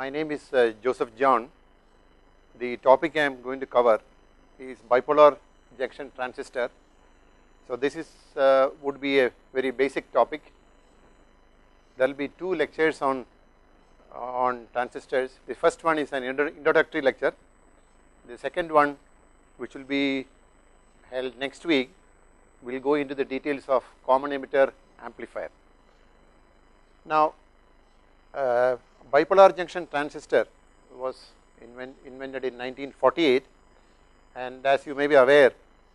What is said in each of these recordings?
My name is Joseph John. The topic I am going to cover is bipolar junction transistor. So this is would be a very basic topic. There will be two lectures on transistors. The first one is an introductory lecture. The second one, which will be held next week, will go into the details of common emitter amplifier. Now, bipolar junction transistor was invented in 1948, and as you may be aware,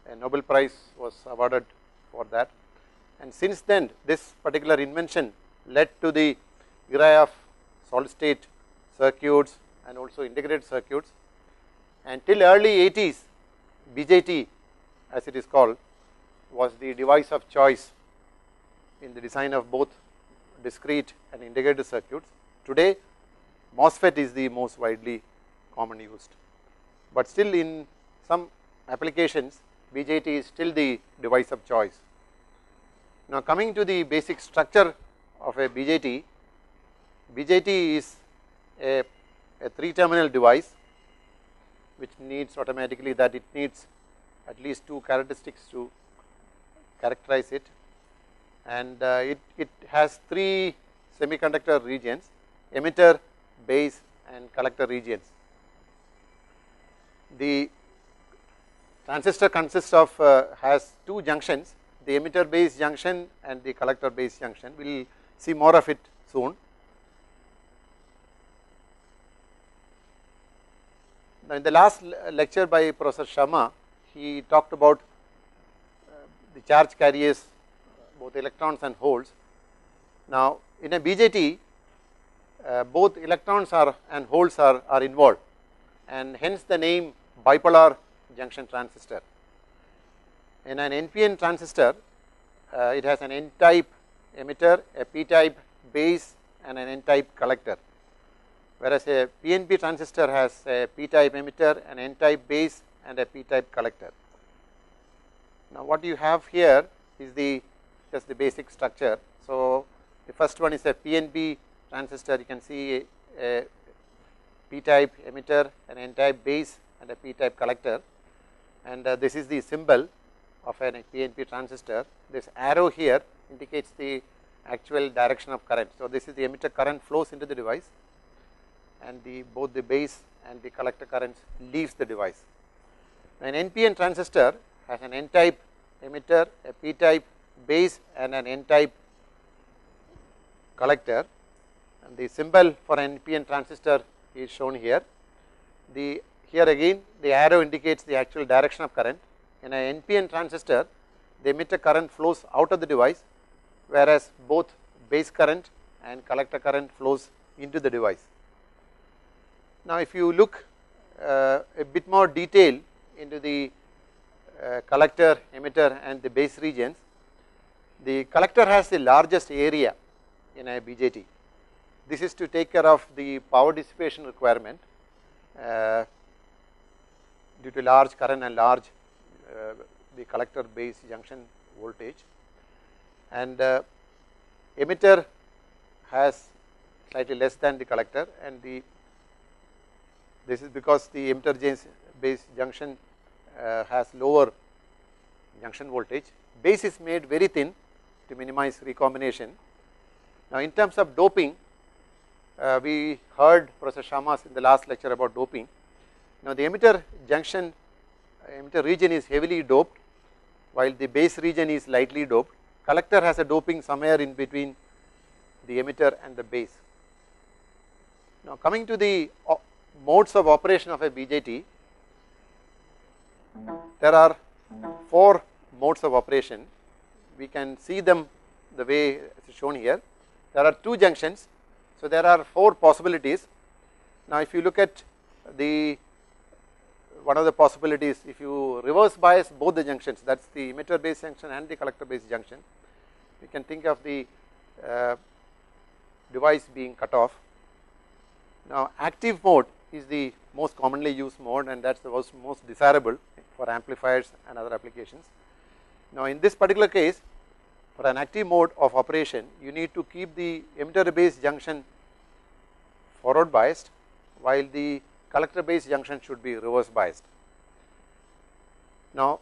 a Nobel Prize was awarded for that. And since then, this particular invention led to the era of solid state circuits and also integrated circuits. And till early 80s, Bjt, as it is called, was the device of choice in the design of both discrete and integrated circuits. Today, MOSFET is the most widely common used, but still in some applications Bjt is still the device of choice. Now, coming to the basic structure of a Bjt, Bjt is a 3-terminal device which needs automatically that it needs at least two characteristics to characterize it, and it has three semiconductor regions: emitter, base and collector regions. The transistor consists of has two junctions, the emitter base junction and the collector base junction. We will see more of it soon. Now, in the last lecture by Professor Sharma, he talked about the charge carriers, both electrons and holes. Now, in a Bjt, both electrons and holes are involved, and hence the name bipolar junction transistor. In an NPN transistor, it has an N-type emitter, a P-type base and an N-type collector, whereas a Pnp transistor has a P-type emitter, an N-type base and a P-type collector. Now, what you have here is just the basic structure. So, the first one is a Pnp transistor. You can see a P-type emitter, an N-type base and a P-type collector, and this is the symbol of an Pnp transistor. This arrow here indicates the actual direction of current. So, this is the emitter current flows into the device, and both the base and the collector currents leaves the device. An NPN transistor has an N-type emitter, a P-type base and an N-type collector, and the symbol for an NPN transistor is shown here. Here again the arrow indicates the actual direction of current. In an NPN transistor, the emitter current flows out of the device, whereas both base current and collector current flows into the device. Now, if you look a bit more detail into the collector, emitter and the base regions, the collector has the largest area in a Bjt. This is to take care of the power dissipation requirement due to large current and large the collector base junction voltage, and emitter has slightly less than the collector, and this is because the emitter base junction has lower junction voltage. Base is made very thin to minimize recombination. Now, in terms of doping, we heard Professor Sharma's in the last lecture about doping. Now, the emitter region is heavily doped, while the base region is lightly doped. Collector has a doping somewhere in between the emitter and the base. Now, coming to the modes of operation of a Bjt, there are 4 modes of operation. We can see them the way it is shown here. There are 2 junctions, so there are 4 possibilities. Now, if you look at one of the possibilities, if you reverse bias both the junctions, that is the emitter base junction and the collector base junction, you can think of the device being cut off. Now, active mode is the most commonly used mode, and that is the most desirable for amplifiers and other applications. Now, in this particular case, for an active mode of operation, you need to keep the emitter base junction forward biased while the collector base junction should be reverse biased. Now,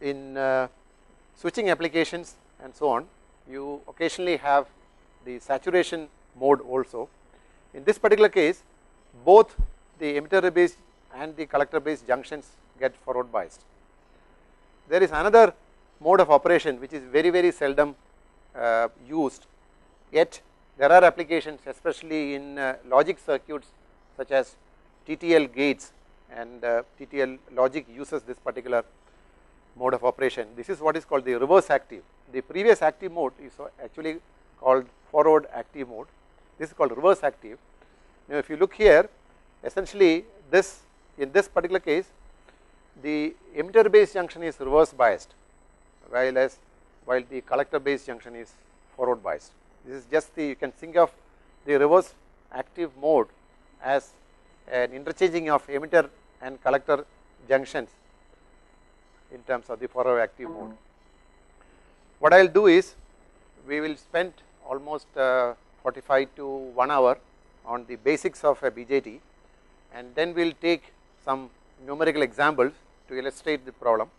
in switching applications and so on, you occasionally have the saturation mode also. In this particular case, both the emitter base and the collector base junctions get forward biased. There is another mode of operation which is very seldom used, yet there are applications, especially in logic circuits such as TTL gates, and TTL logic uses this particular mode of operation. This is what is called the reverse active. The previous active mode is actually called forward active mode. This is called reverse active. Now, if you look here, essentially this, in this particular case, the emitter base junction is reverse biased, while the collector base junction is forward biased. This is just the, you can think of the reverse active mode as an interchanging of emitter and collector junctions in terms of the forward active mode. What I will do is, we will spend almost 45 to 1 hour on the basics of a BJT, and then we will take some numerical examples to illustrate the problem,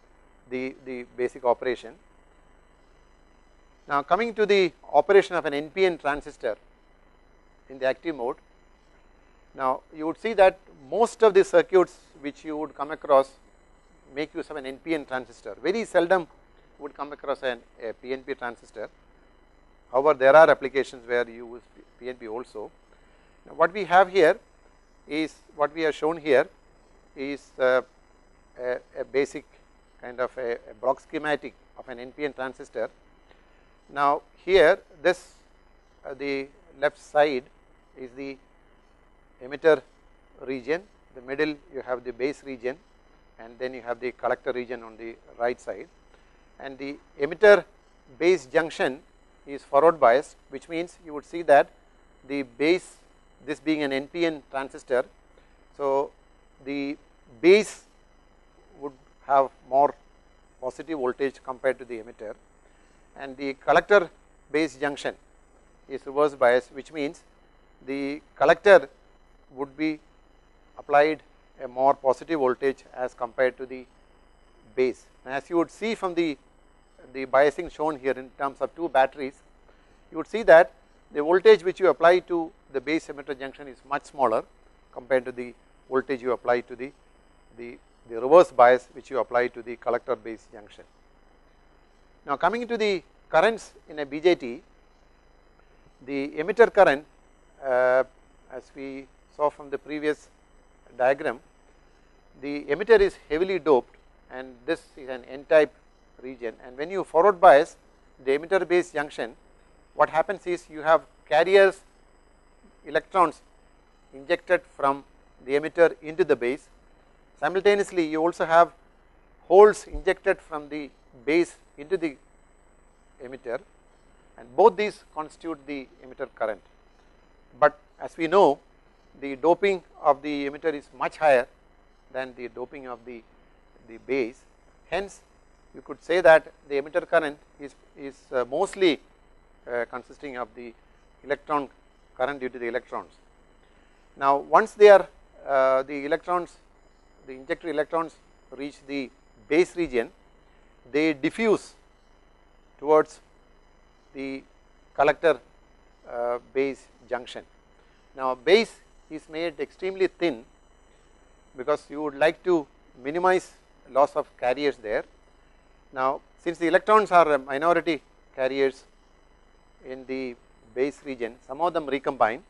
the basic operation. Now, coming to the operation of an NPN transistor in the active mode. Now, you would see that most of the circuits which you would come across make use of an NPN transistor. Very seldom would come across a PNP transistor. However, there are applications where you use PNP also. Now, what we have here is, what we have shown here is a basic kind of a block schematic of an NPN transistor. Now, here this the left side is the emitter region, the middle you have the base region, and then you have the collector region on the right side, and the emitter base junction is forward biased, which means you would see that the base, this being an NPN transistor, so the base would have more positive voltage compared to the emitter, and the collector base junction is reverse bias, which means the collector would be applied a more positive voltage as compared to the base. As you would see from the biasing shown here in terms of two batteries, you would see that the voltage which you apply to the base emitter junction is much smaller compared to the voltage you apply to the reverse bias which you apply to the collector base junction. Now, coming to the currents in a BJT, the emitter current, as we saw from the previous diagram, the emitter is heavily doped, and this is an N-type region, and when you forward bias the emitter base junction, what happens is you have carriers electrons injected from the emitter into the base. Simultaneously, you also have holes injected from the base into the emitter, and both these constitute the emitter current. But as we know, the doping of the emitter is much higher than the doping of the base. Hence, you could say that the emitter current is mostly consisting of the electron current due to the electrons. Now, once they are the electrons, the injected electrons reach the base region, they diffuse towards the collector base junction. Now, base is made extremely thin because you would like to minimize loss of carriers there. Now, since the electrons are minority carriers in the base region, some of them recombine,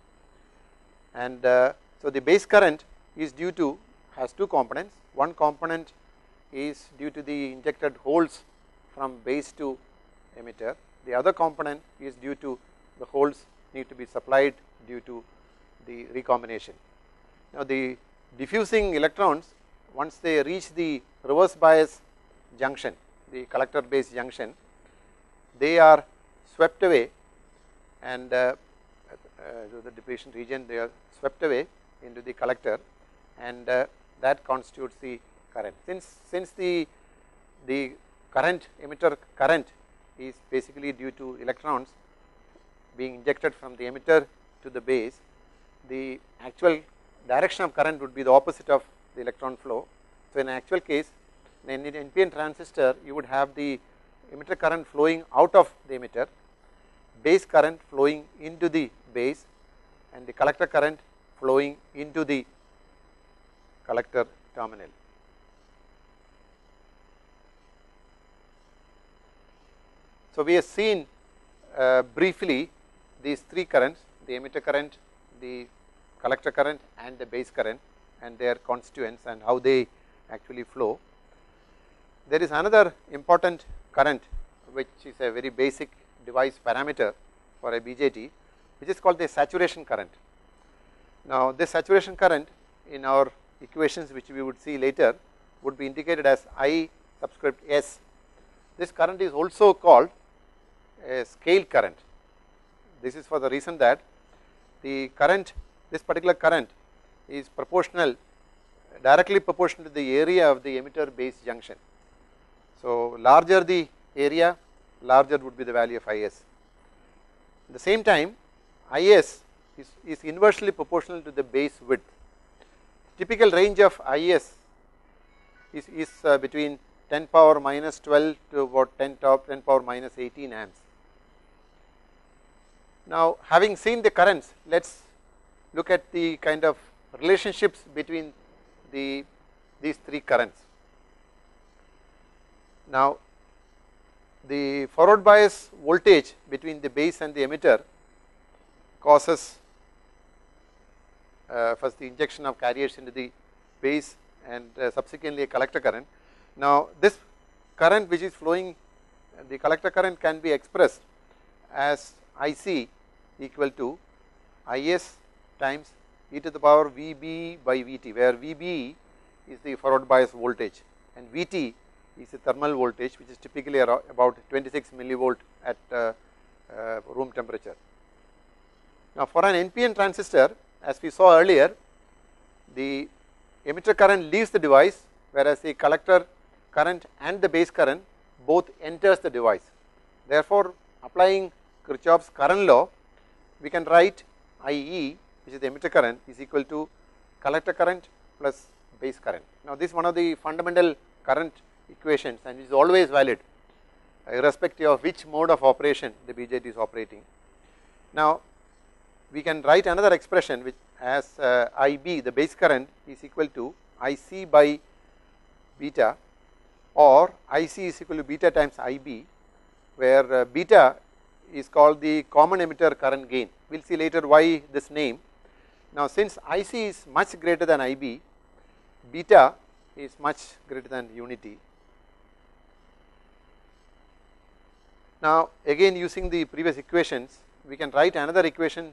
and so the base current is due to, has two components. One component is due to the injected holes from base to emitter. The other component is due to the holes need to be supplied due to the recombination. Now, the diffusing electrons, once they reach the reverse bias junction, the collector base junction, they are swept away, and the depletion region, they are swept away into the collector, and that constitutes the current. Since the current, emitter current, is basically due to electrons being injected from the emitter to the base, the actual direction of current would be the opposite of the electron flow. So, in an actual case, in an NPN transistor you would have the emitter current flowing out of the emitter, base current flowing into the base, and the collector current flowing into the collector terminal. So, we have seen briefly these three currents, the emitter current, the collector current and the base current, and their constituents and how they actually flow. There is another important current which is a very basic device parameter for a BJT, which is called the saturation current. Now, this saturation current in our equations which we would see later would be indicated as I subscript S. This current is also called a scale current. This is for the reason that the current, this particular current is proportional, directly proportional to the area of the emitter base junction. So, larger the area, larger would be the value of IS. At the same time, IS is inversely proportional to the base width. Typical range of IS is between 10 power minus 12 to about 10 power minus 18 amps. Now, having seen the currents, let us look at the kind of relationships between these three currents. Now, the forward bias voltage between the base and the emitter causes first the injection of carriers into the base and subsequently a collector current. Now, this current which is flowing, the collector current can be expressed as IC equal to IS times e to the power VB by VT, where VB is the forward bias voltage and VT is the thermal voltage, which is typically about 26 millivolt at room temperature. Now, for an NPN transistor, as we saw earlier, the emitter current leaves the device, whereas the collector current and the base current both enters the device. Therefore, applying Kirchhoff's current law, we can write IE, which is the emitter current, is equal to collector current plus base current. Now, this is one of the fundamental current equations and is always valid irrespective of which mode of operation the BJT is operating. Now, we can write another expression which as IB, the base current, is equal to IC by beta, or IC is equal to beta times IB, where beta is called the common emitter current gain. We will see later why this name. Now, since IC is much greater than IB, beta is much greater than unity. Now, again using the previous equations, we can write another equation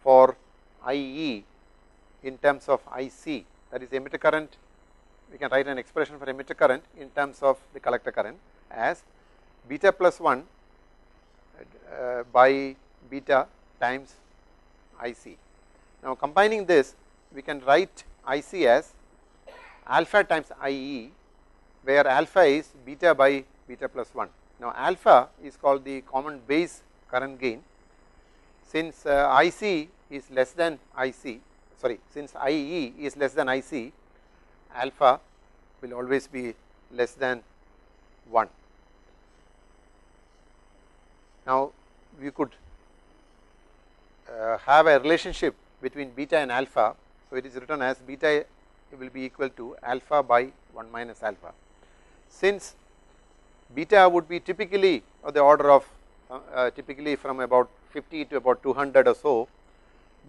for IE in terms of IC, that is emitter current. We can write an expression for emitter current in terms of the collector current as beta plus 1 by beta times IC. Now, combining this, we can write IC as alpha times IE, where alpha is beta by beta plus 1. Now, alpha is called the common base current gain. Since IC is less than IC, since IE is less than IC, alpha will always be less than 1. Now, we could have a relationship between beta and alpha. So, it is written as beta will be equal to alpha by 1 minus alpha. Since beta would be typically of the order of typically from about 50 to about 200 or so,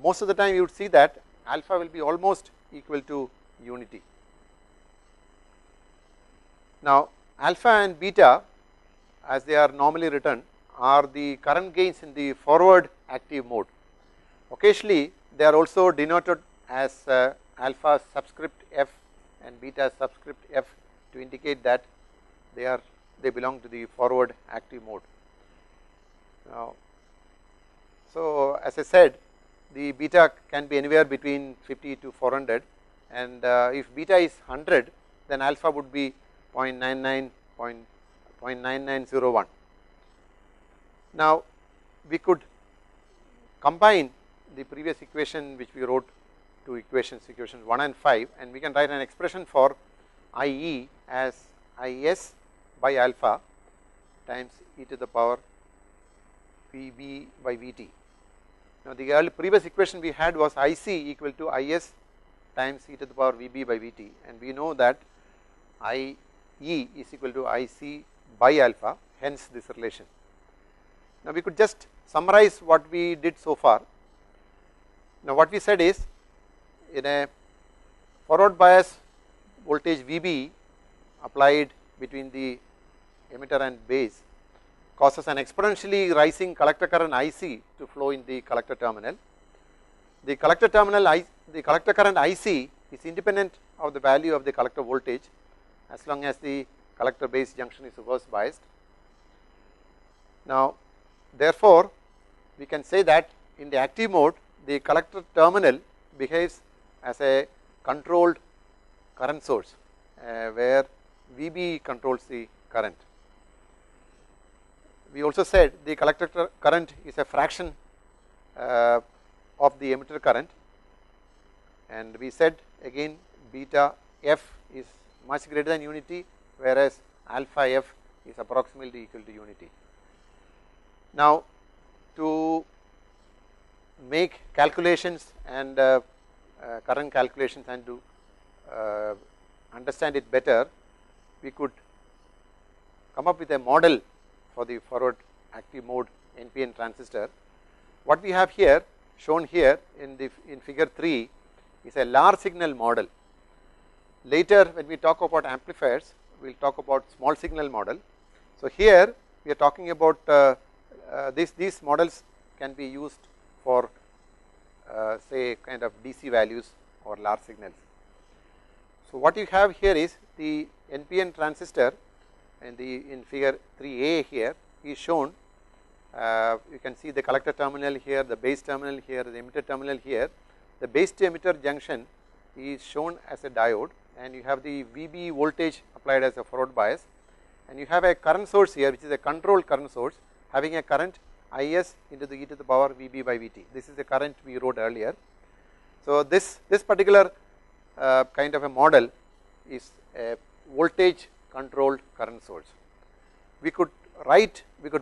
most of the time you would see that alpha will be almost equal to unity. Now, alpha and beta, as they are normally written, are the current gains in the forward active mode. Occasionally, they are also denoted as alpha subscript F and beta subscript F to indicate that they belong to the forward active mode. Now, so as I said, the beta can be anywhere between 50 to 400, and if beta is 100, then alpha would be 0.9901. Now, we could combine the previous equation which we wrote two equations, equations 1 and 5, and we can write an expression for IE as IS by alpha times e to the power Vb by Vt. Now the previous equation we had was IC equal to IS times e to the power Vb by Vt, and we know that IE is equal to IC by alpha, hence this relation. Now we could just summarize what we did so far. Now what we said is, in a forward bias voltage Vb applied between the emitter and base causes an exponentially rising collector current IC to flow in the collector terminal. The collector current IC is independent of the value of the collector voltage as long as the collector base junction is reverse biased. Now therefore we can say that in the active mode the collector terminal behaves as a controlled current source where Vb controls the current. We also said the collector current is a fraction of the emitter current, and we said again beta f is much greater than unity, whereas alpha f is approximately equal to unity. Now to make calculations and current calculations and to understand it better, we could come up with a model for the forward active mode NPN transistor. What we have here shown here in figure 3 is a large signal model. Later when we talk about amplifiers, we will talk about small signal model. So here we are talking about these models can be used for say kind of DC values or large signals. So what you have here is the NPN transistor, and in figure 3a here is shown. You can see the collector terminal here, the base terminal here, the emitter terminal here. The base to emitter junction is shown as a diode, and you have the Vb voltage applied as a forward bias, and you have a current source here which is a controlled current source having a current Is into the e to the power Vb by Vt. This is the current we wrote earlier. So this particular kind of a model is a voltage controlled current source. We could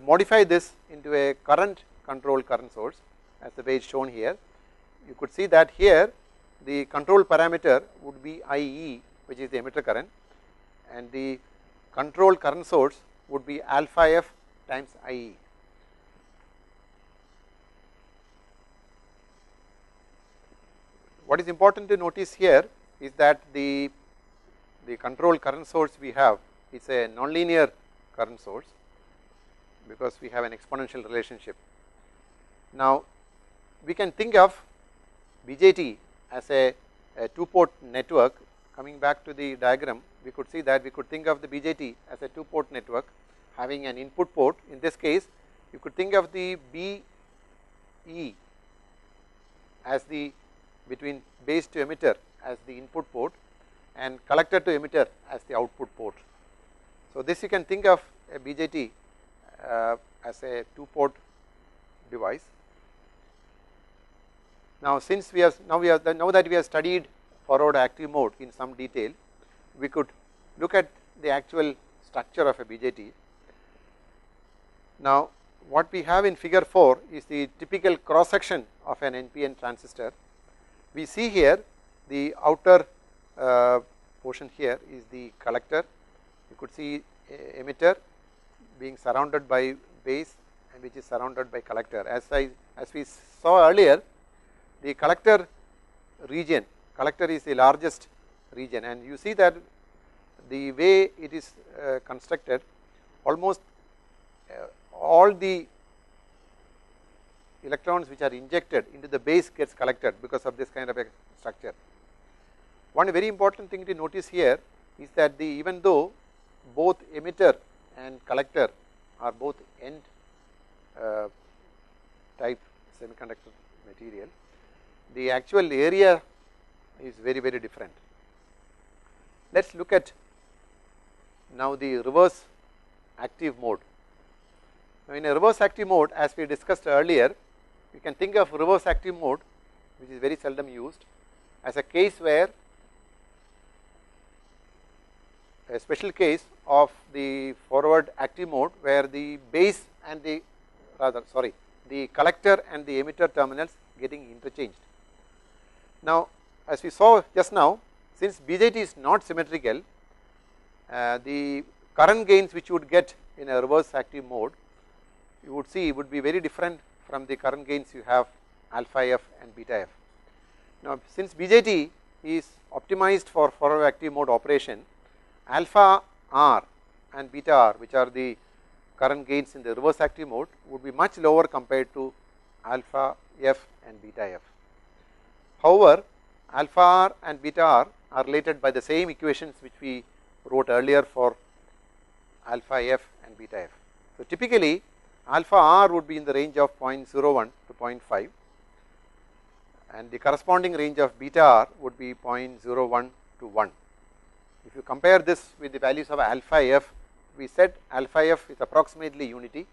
modify this into a current controlled current source as the way is shown here. You could see that here the control parameter would be IE, which is the emitter current, and the controlled current source would be alpha f times IE. What is important to notice here is that the control current source we have is a nonlinear current source because we have an exponential relationship. Now we can think of Bjt as a two-port network. Coming back to the diagram, we could see that we could think of the Bjt as a two-port network having an input port. In this case, you could think of the Be as the between base to emitter as the input port and collector to emitter as the output port. So this you can think of a Bjt as a two-port device. Now since now that we have studied forward active mode in some detail, we could look at the actual structure of a Bjt. Now what we have in figure 4 is the typical cross section of an NPN transistor. We see here the outer portion here is the collector. You could see emitter being surrounded by base and which is surrounded by collector. As we saw earlier, the collector region, collector is the largest region, and you see that the way it is constructed, almost all the electrons which are injected into the base gets collected because of this kind of a structure. One very important thing to notice here is that even though both emitter and collector are both N type semiconductor material, the actual area is very different. Let us look at now the reverse active mode. Now in a reverse active mode, as we discussed earlier, we can think of reverse active mode, which is very seldom used. as a case where a special case of the forward active mode where the base and the the collector and the emitter terminals getting interchanged. Now, as we saw just now, since BJT is not symmetrical, the current gains which you would get in a reverse active mode, you would see would be very different from the current gains you have alpha f and beta f. Now, since BJT is optimized for forward active mode operation, alpha r and beta r, which are the current gains in the reverse active mode, would be much lower compared to alpha f and beta f. However, alpha r and beta r are related by the same equations which we wrote earlier for alpha f and beta f. So, typically alpha r would be in the range of 0.01 to 0.5 and the corresponding range of beta r would be 0.01 to 1. If you compare this with the values of alpha f, we said alpha f is approximately unity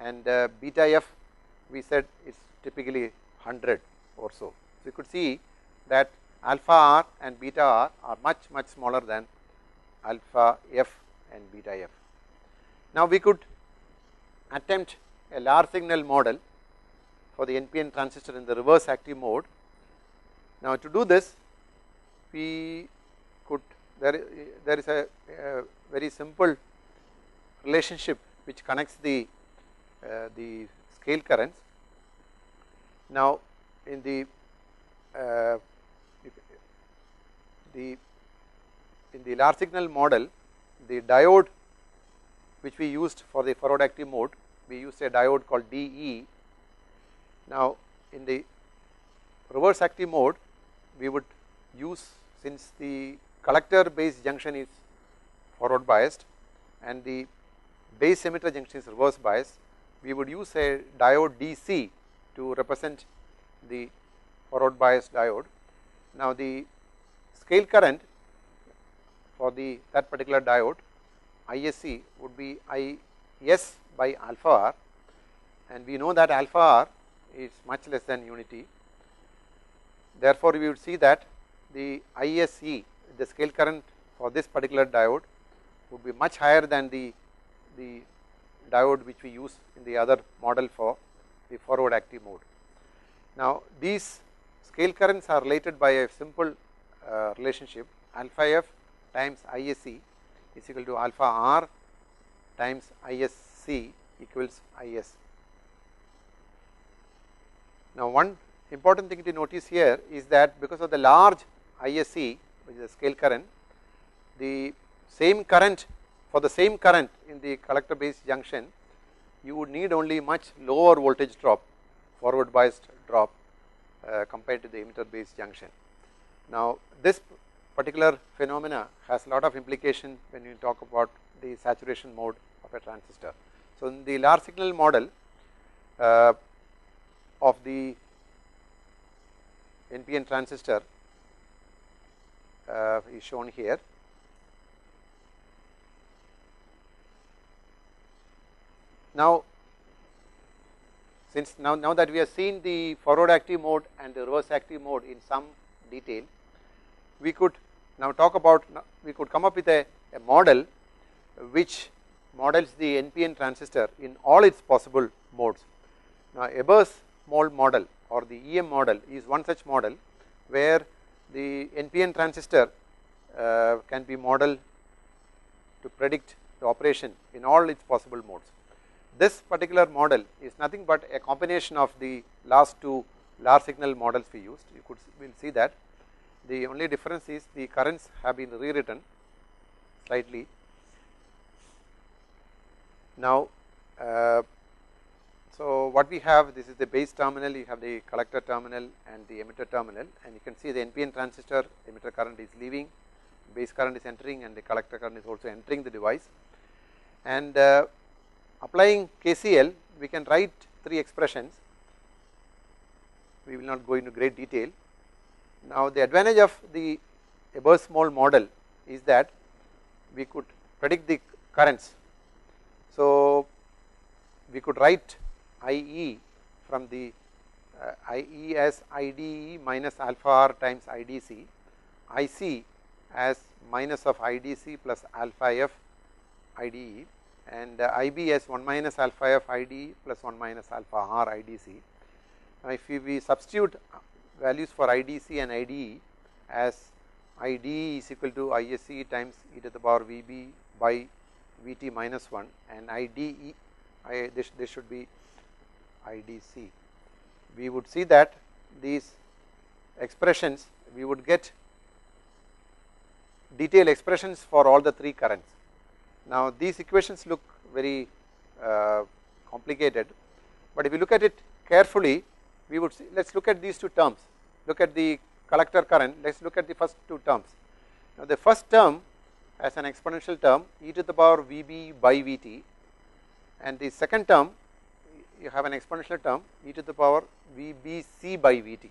and beta f we said is typically 100 or so. So, you could see that alpha r and beta r are much smaller than alpha f and beta f. Now, we could attempt a large signal model for the NPN transistor in the reverse active mode. Now, to do this, we could there is a very simple relationship which connects the scale currents. Now, in the large signal model, the diode which we used for the forward active mode, we used a diode called DE. Now, in the reverse active mode, we would use, since the collector base junction is forward biased and the base emitter junction is reverse biased, we would use a diode DC to represent the forward biased diode. Now, the scale current for that particular diode ISC would be IS by alpha r, and we know that alpha r is much less than unity. Therefore, we would see that the ISE, the scale current for this particular diode, would be much higher than the diode which we use in the other model for the forward active mode. Now, these scale currents are related by a simple relationship. Alpha f times ISC is equal to alpha r times ISC equals IS. Now, one important thing to notice here is that because of the large ISC, which is the scale current, the same current for the same current in the collector base junction, you would need only much lower voltage drop, forward biased drop compared to the emitter base junction. Now, this particular phenomena has a lot of implication when you talk about the saturation mode of a transistor. So, in the large signal model of the NPN transistor is shown here. Now, since now that we have seen the forward active mode and the reverse active mode in some detail, we could now talk about, we could come up with a model which models the NPN transistor in all its possible modes. Now, Ebers mold model or the EM model is one such model where the NPN transistor can be modeled to predict the operation in all its possible modes. This particular model is nothing but a combination of the last two large signal models we used. You will see that the only difference is the currents have been rewritten slightly. Now, so what we have, this is the base terminal, you have the collector terminal and the emitter terminal, and you can see the NPN transistor, emitter current is leaving, base current is entering, and the collector current is also entering the device. And applying KCL, we can write three expressions. We will not go into great detail. Now, the advantage of the Ebers mold model is that we could predict the currents. So, we could write IE from the IE as IDE minus alpha r times IDC, IC as minus of IDC plus alpha f IDE, and IB as 1 minus alpha f IDE plus 1 minus alpha r IDC. Now, if we substitute values for IDC and IDE as IDE is equal to ISC times e to the power VB by VT minus 1, and IDE this should be IDC. We would see that these expressions, we would get detailed expressions for all the 3 currents. Now, these equations look very complicated, but if you look at it carefully, we would see, let us look at these 2 terms. Look at the collector current, let us look at the first 2 terms. Now, the first term as an exponential term e to the power VB by VT, and the second term you have an exponential term e to the power VBC by VT.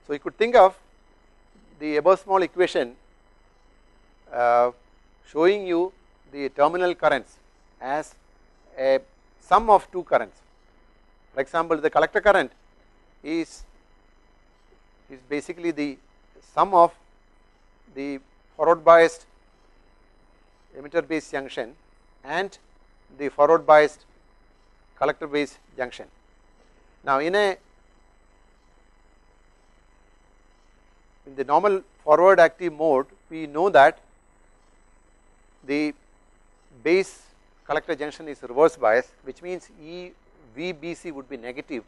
So, you could think of the above small equation showing you the terminal currents as a sum of 2 currents. For example, the collector current is basically the sum of the forward biased emitter based junction and the forward biased collector based junction. Now, in the normal forward active mode, we know that the base collector junction is reverse bias, which means VBC would be negative.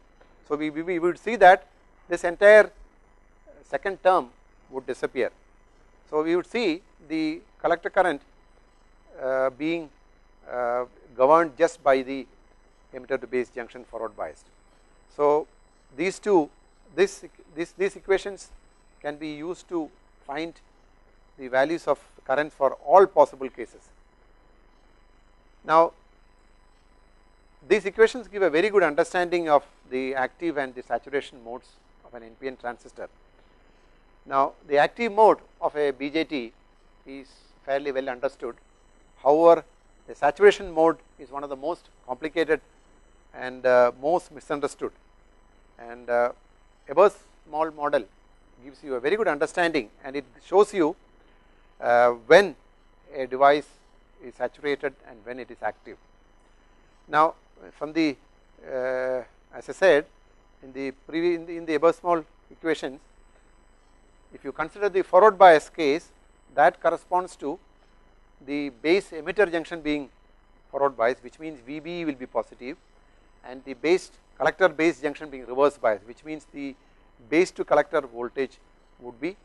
So, we would see that this entire second term would disappear. So, we would see the collector current being governed just by the emitter to base junction forward biased. So, these equations can be used to find the values of currents for all possible cases. Now, these equations give a very good understanding of the active and the saturation modes of an NPN transistor. Now, the active mode of a BJT is fairly well understood. However, the saturation mode is one of the most complicated and most misunderstood, and above small model gives you a very good understanding, and it shows you when a device is saturated and when it is active. Now, from the as I said in the above small equations, if you consider the forward bias case, that corresponds to the base emitter junction being forward bias, which means VB will be positive, and the base collector base junction being reverse bias, which means the base to collector voltage would be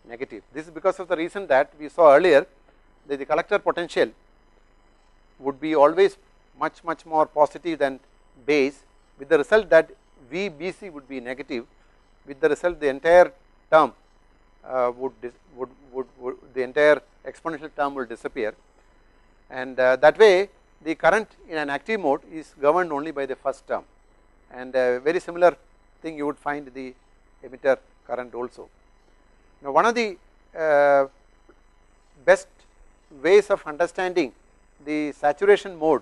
negative. This is because of the reason that we saw earlier that the collector potential would be always much more positive than base, with the result that VBC would be negative, with the result the entire term the entire exponential term will disappear, and that way the current in an active mode is governed only by the first term, and a very similar thing you would find the emitter current also. Now, one of the best ways of understanding the saturation mode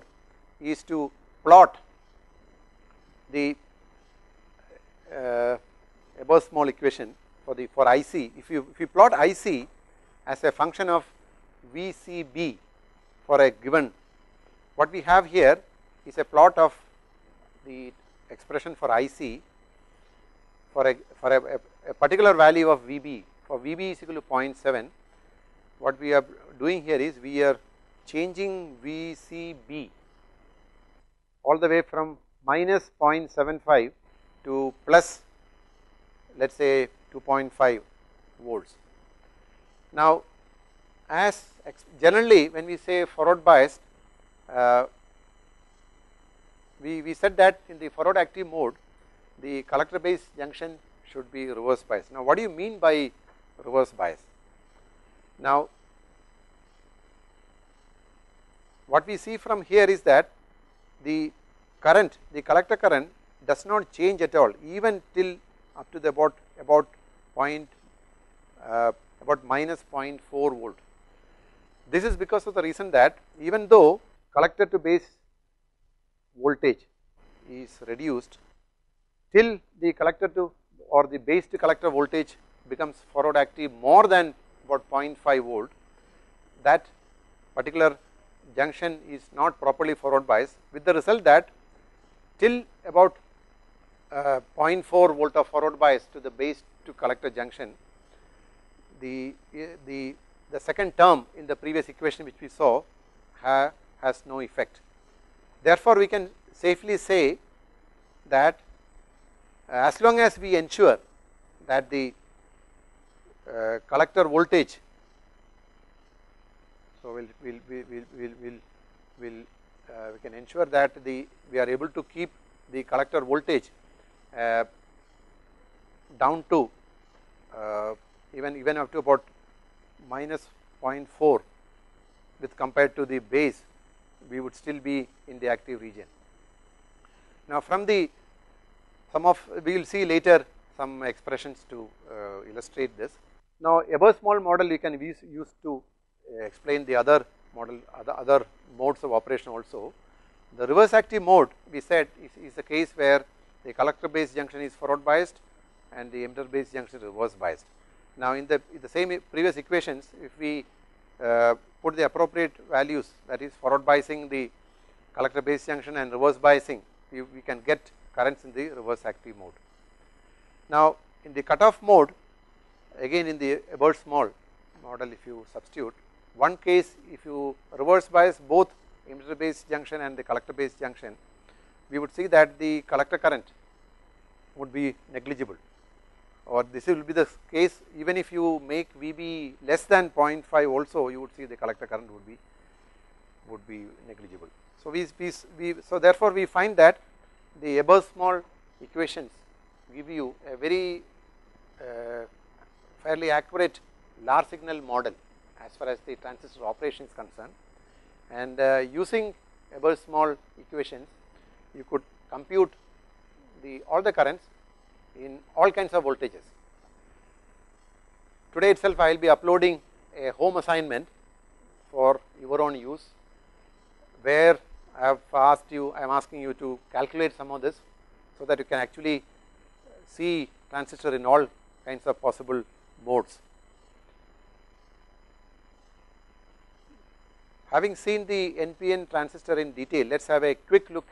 is to plot the above small equation for IC. If you plot IC as a function of VCB for a given, what we have here is a plot of the expression for IC for a particular value of VB. For VB is equal to 0.7, what we are doing here is we are changing VCB all the way from minus 0.75 to plus, let us say, 2.5 volts. Now, as generally when we say forward biased, we said that in the forward active mode the collector base junction should be reverse bias. Now, what do you mean by reverse bias? Now, what we see from here is that the current, the collector current does not change at all, even till up to the about minus 0.4 volt. This is because of the reason that even though collector to base voltage is reduced till the collector to or the base to collector voltage becomes forward active more than about 0.5 volt, that particular junction is not properly forward biased, with the result that till about 0.4 volt of forward bias to the base to collector junction, the second term in the previous equation which we saw has no effect. Therefore, we can safely say that as long as we ensure that the collector voltage, so we can ensure that we are able to keep the collector voltage down to even up to about minus 0.4 with compared to the base, we would still be in the active region. Now, from the we will see later some expressions to illustrate this. Now, Ebersmall model you can use to explain the other model, other modes of operation also. The reverse active mode we said is a case where the collector base junction is forward biased and the emitter base junction is reverse biased. Now, in the same previous equations, if we put the appropriate values, that is forward biasing the collector base junction and reverse biasing, we can get currents in the reverse active mode. Now, in the cutoff mode, again in the Ebersmall model, if you substitute one case, if you reverse bias both emitter base junction and the collector base junction, we would see that the collector current would be negligible, or this will be the case even if you make VB less than 0.5 also, you would see the collector current would be negligible. So therefore we find that the Ebersmall equations give you a very fairly accurate large signal model as far as the transistor operation is concerned, and using Ebersmall equations you could compute all the currents in all kinds of voltages. Today itself I will be uploading a home assignment for your own use, where I am asking you to calculate some of this, so that you can actually see transistor in all kinds of possible modes. Having seen the NPN transistor in detail, let us have a quick look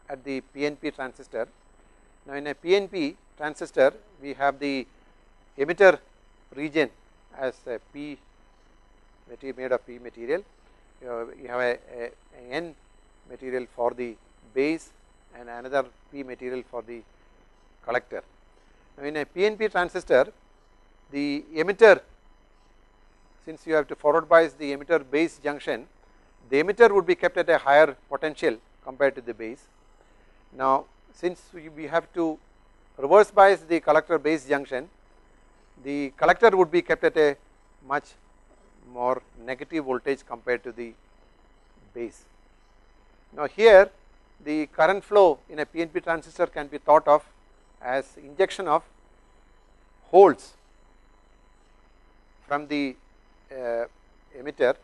at the Pnp transistor. Now, in a Pnp transistor, we have the emitter region as a P material made of P material. You have a N material for the base and another P material for the collector. Now, in a Pnp transistor, the emitter, since you have to forward bias the emitter base junction, the emitter would be kept at a higher potential compared to the base. Now, since we have to reverse bias the collector base junction, the collector would be kept at a much more negative voltage compared to the base. Now, here the current flow in a Pnp transistor can be thought of as injection of holes from the emitter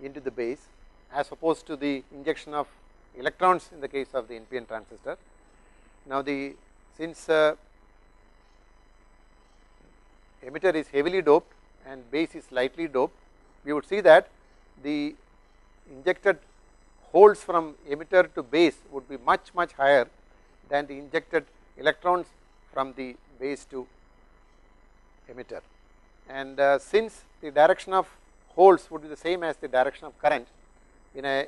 into the base, as opposed to the injection of electrons in the case of the NPN transistor. Now, since emitter is heavily doped and base is lightly doped, we would see that the injected holes from emitter to base would be much higher than the injected electrons from the base to emitter. And since the direction of holes would be the same as the direction of current, in a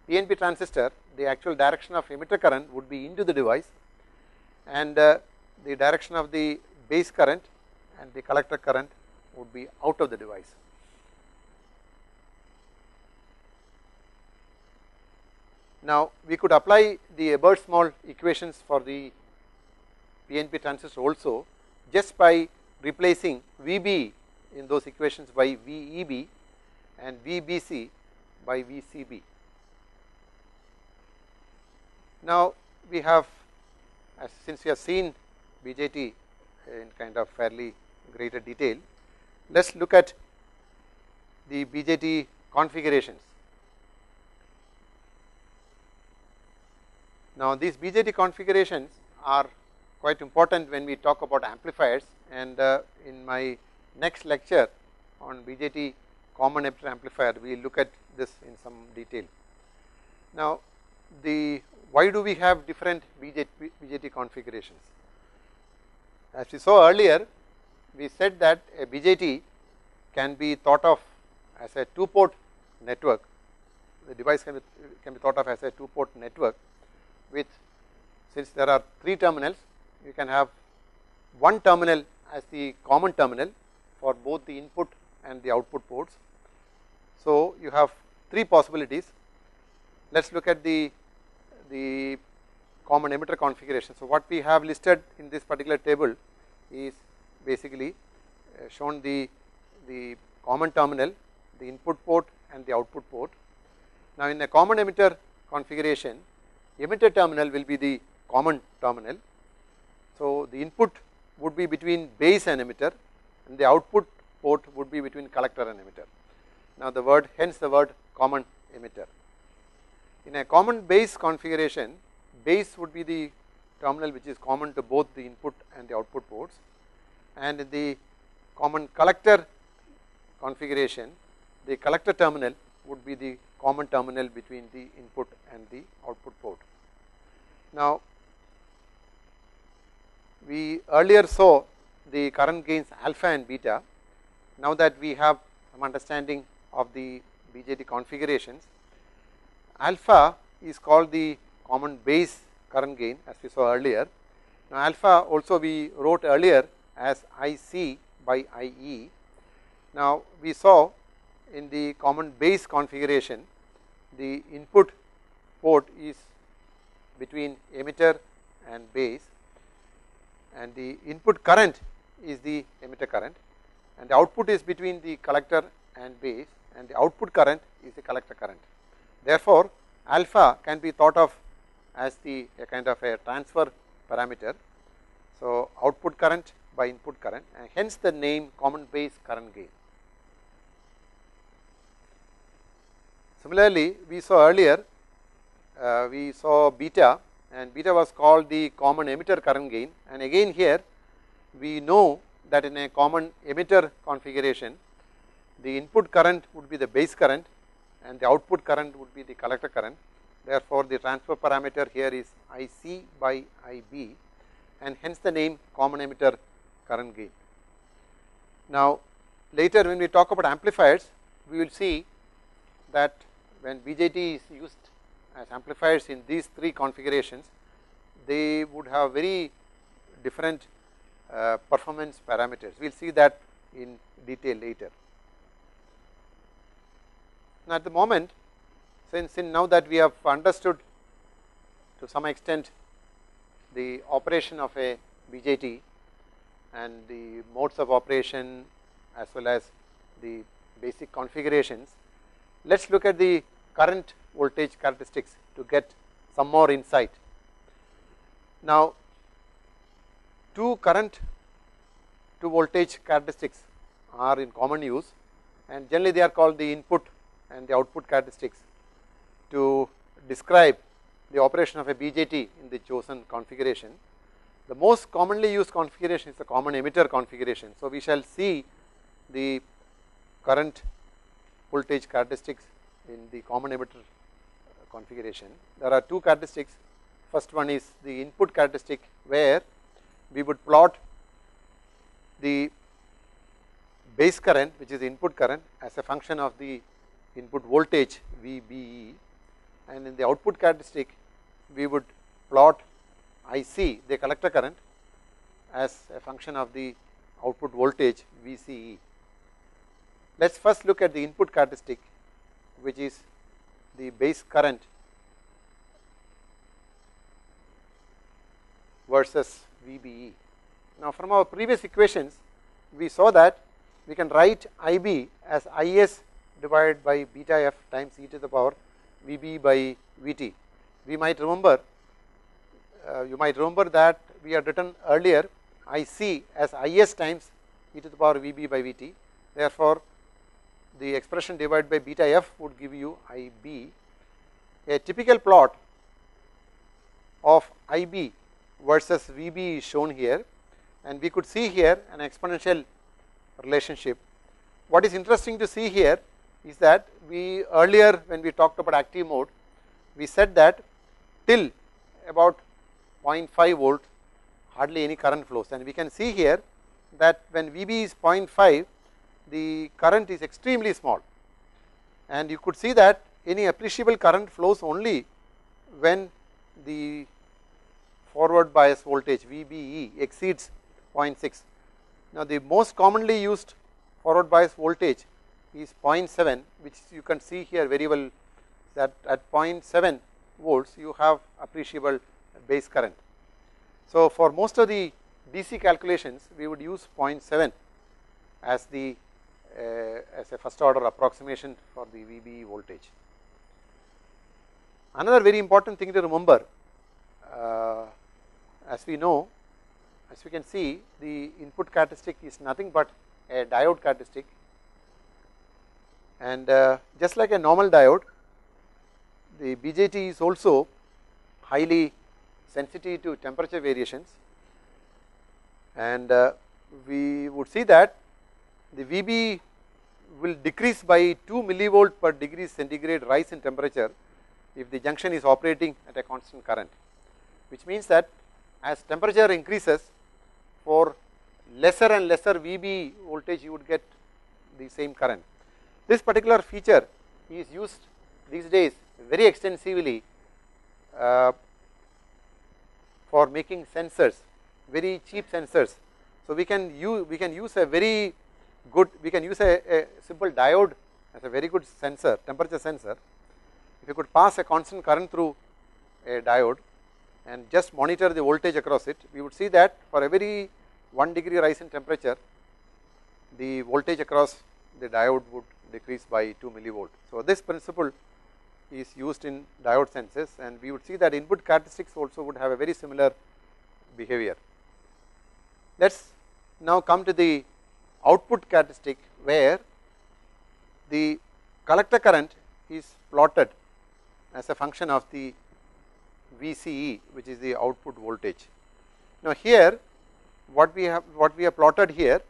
Pnp transistor, the actual direction of emitter current would be into the device, and the direction of the base current and the collector current would be out of the device. Now, we could apply the Ebersmall equations for the Pnp transistor also, just by replacing Vb in those equations by Veb and Vbc by Vcb. Now, we have, since we have seen Bjt in kind of fairly greater detail, let us look at the Bjt configurations. Now these Bjt configurations are quite important when we talk about amplifiers, and in my next lecture on Bjt common emitter amplifier we will look at this in some detail. Now why do we have different Bjt configurations? As we saw earlier, we said that a Bjt can be thought of as a 2-port network. The device can be thought of as a 2-port network with, since there are 3 terminals, you can have one terminal as the common terminal for both the input and the output ports. So you have 3 possibilities. Let us look at the common emitter configuration. So what we have listed in this particular table is basically shown the common terminal, the input port and the output port. Now in a common emitter configuration, emitter terminal will be the common terminal. So the input would be between base and emitter, and the output port would be between collector and emitter. Now the word, hence the word common emitter. In a common base configuration, base would be the terminal which is common to both the input and the output ports, and in the common collector configuration, the collector terminal would be the common terminal between the input and the output port. Now we earlier saw the current gains alpha and beta. Now that we have some understanding of the Bjt configurations, alpha is called the common base current gain as we saw earlier. Now alpha also we wrote earlier as IC by IE. Now we saw in the common base configuration, the input port is between emitter and base, and the input current is the emitter current, and the output is between the collector and base, and the output current is the collector current. Therefore alpha can be thought of as a kind of a transfer parameter. So output current by input current, and hence the name common base current gain. Similarly, we saw earlier, we saw beta, and beta was called the common emitter current gain, and again here we know that in a common emitter configuration, the input current would be the base current and the output current would be the collector current. Therefore the transfer parameter here is IC by IB, and hence the name common emitter current gain. Now later when we talk about amplifiers, we will see that when Bjt is used as amplifiers in these 3 configurations, they would have very different performance parameters. We will see that in detail later. Now at the moment, since now that we have understood to some extent the operation of a Bjt and the modes of operation as well as the basic configurations, let us look at the current voltage characteristics to get some more insight. Now 2 current to voltage characteristics are in common use, and generally they are called the input and the output characteristics to describe the operation of a Bjt in the chosen configuration. The most commonly used configuration is the common emitter configuration. So we shall see the current voltage characteristics in the common emitter configuration. There are 2 characteristics. First one is the input characteristic, where we would plot the base current, which is the input current, as a function of the input voltage VBE, and in the output characteristic we would plot IC, the collector current, as a function of the output voltage VCE. Let us first look at the input characteristic, which is the base current versus VBE. Now from our previous equations, we saw that we can write IB as IS divided by beta f times e to the power VB by VT. We might remember, you might remember that we had written earlier IC as IS times e to the power VB by VT. Therefore the expression divided by beta f would give you IB. A typical plot of IB versus VB is shown here, and we could see here an exponential relationship. What is interesting to see here is that we earlier when we talked about active mode, we said that till about 0.5 volt hardly any current flows, and we can see here that when VB is 0.5 the current is extremely small, and you could see that any appreciable current flows only when the forward bias voltage VBE exceeds 0.6. Now the most commonly used forward bias voltage is 0.7, which you can see here very well, that at 0.7 volts you have appreciable base current. So for most of the DC calculations we would use 0.7 as the as a first order approximation for the VBE voltage. Another very important thing to remember, as we know, as we can see, the input characteristic is nothing but a diode characteristic, and just like a normal diode, the BJT is also highly sensitive to temperature variations, and we would see that the VB will decrease by 2 millivolt per degree centigrade rise in temperature if the junction is operating at a constant current, which means that as temperature increases, for lesser and lesser VB voltage you would get the same current. This particular feature is used these days very extensively for making sensors, very cheap sensors. So we can use a very good, we can use a simple diode as a very good sensor, temperature sensor. If you could pass a constant current through a diode and just monitor the voltage across it, we would see that for every 1 degree rise in temperature, the voltage across the diode would decrease by 2 millivolt. So this principle is used in diode sensors, and we would see that input characteristics also would have a very similar behavior. Let us now come to the output characteristic, where the collector current is plotted as a function of the VCE, which is the output voltage. Now here what we have plotted here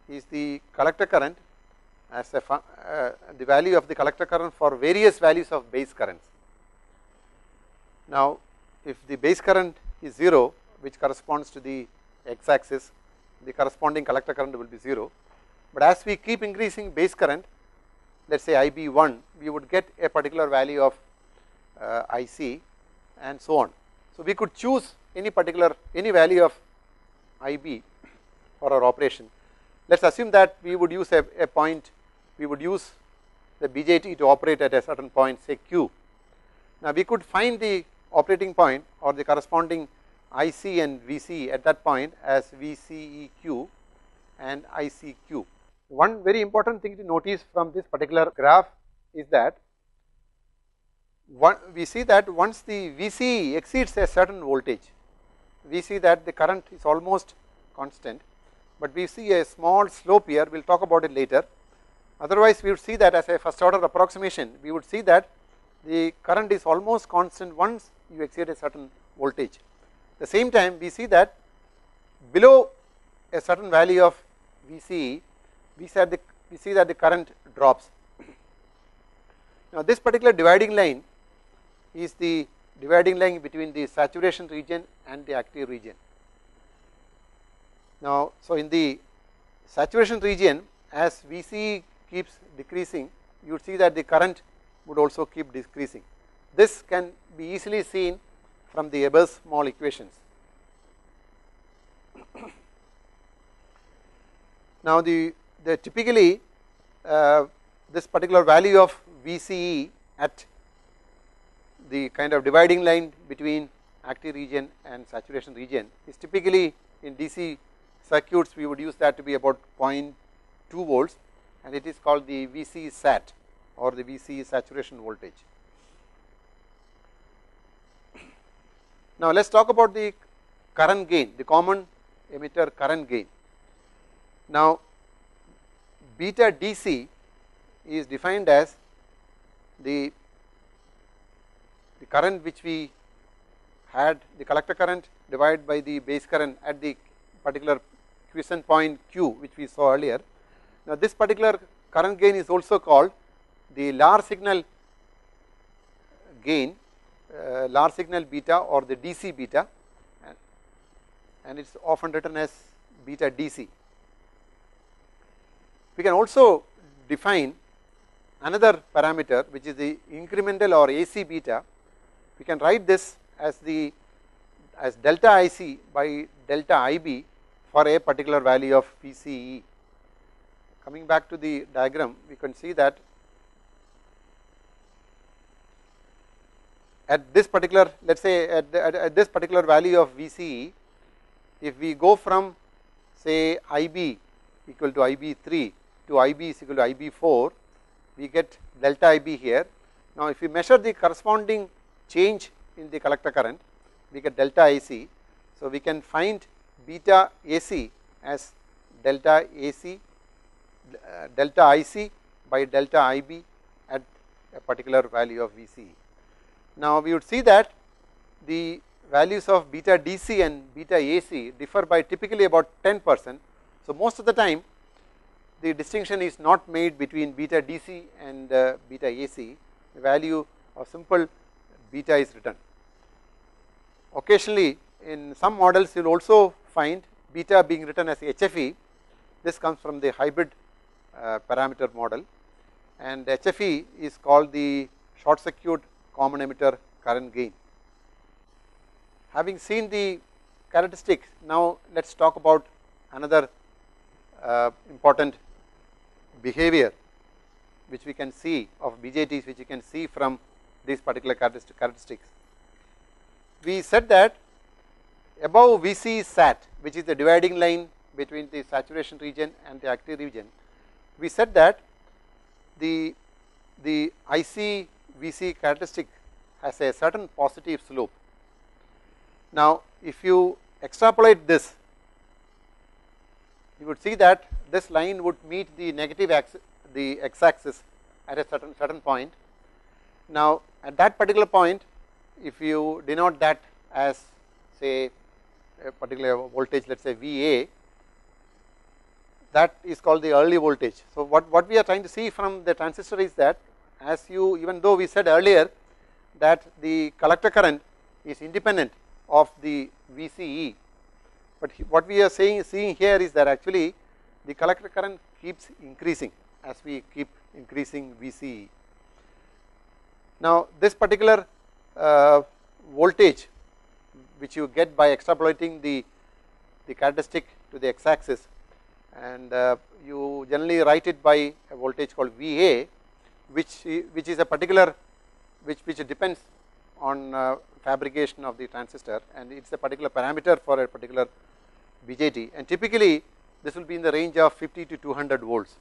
is the collector current as the value of the collector current for various values of base currents. Now if the base current is 0, which corresponds to the x axis, the corresponding collector current will be 0, but as we keep increasing base current, let us say IB1, we would get a particular value of IC and so on. So we could choose any value of IB for our operation. Let us assume that we would use a point, we would use the BJT to operate at a certain point, say Q. Now we could find the operating point or the corresponding IC and VC at that point as VCEQ and ICQ. One very important thing to notice from this particular graph is that we see that once the VCE exceeds a certain voltage, we see that the current is almost constant, but we see a small slope here, we will talk about it later. Otherwise we would see that as a first order approximation, we would see that the current is almost constant once you exceed a certain voltage. At the same time we see that below a certain value of VCE, we see that the current drops. Now this particular dividing line is the dividing line between the saturation region and the active region. Now so in the saturation region, as VCE keeps decreasing, you would see that the current would also keep decreasing. This can be easily seen from the Ebers-Moll equations. Now the typically this particular value of VCE at the kind of dividing line between active region and saturation region is typically in DC circuits we would use that to be about 0.2 volts, and it is called the VCE sat or the VCE saturation voltage. Now let us talk about the current gain, the common emitter current gain. Now beta DC is defined as the current which we had the collector current divided by the base current at the particular quiescent point Q, which we saw earlier. Now, this particular current gain is also called the large signal gain, large signal beta or the DC beta, and it is often written as beta DC. We can also define another parameter, which is the incremental or AC beta. We can write this as delta IC by delta IB for a particular value of VCE. Coming back to the diagram, we can see that at this particular, let us say at this particular value of VCE, if we go from say IB equal to IB3 to IB is equal to IB4, we get delta IB here. Now, if we measure the corresponding change in the collector current, we get delta IC. So, we can find beta AC as delta AC, delta IC by delta IB at a particular value of VCE. Now, we would see that the values of beta DC and beta AC differ by typically about 10%. So, most of the time the distinction is not made between beta DC and beta AC. The value of simple beta is written. Occasionally in some models you will also find beta being written as HFE. This comes from the hybrid parameter model, and HFE is called the short circuit common emitter current gain. Having seen the characteristics, now let us talk about another important behavior which we can see of BJTs, which you can see from these particular characteristics. We said that above VC sat, which is the dividing line between the saturation region and the active region, we said that the IC VC characteristic has a certain positive slope. Now, if you extrapolate this, you would see that this line would meet the negative axis, the x-axis at a certain point. Now, at that particular point, if you denote that as say a particular voltage, let us say VA, that is called the early voltage. So, what we are trying to see from the transistor is that, as you, even though we said earlier that the collector current is independent of the VCE, but what we are seeing here is that actually the collector current keeps increasing as we keep increasing VCE. Now, this particular voltage which you get by extrapolating the characteristic to the x-axis, and you generally write it by a voltage called VA, which is a particular, which depends on fabrication of the transistor, and it is a particular parameter for a particular BJT, and typically this will be in the range of 50 to 200 volts.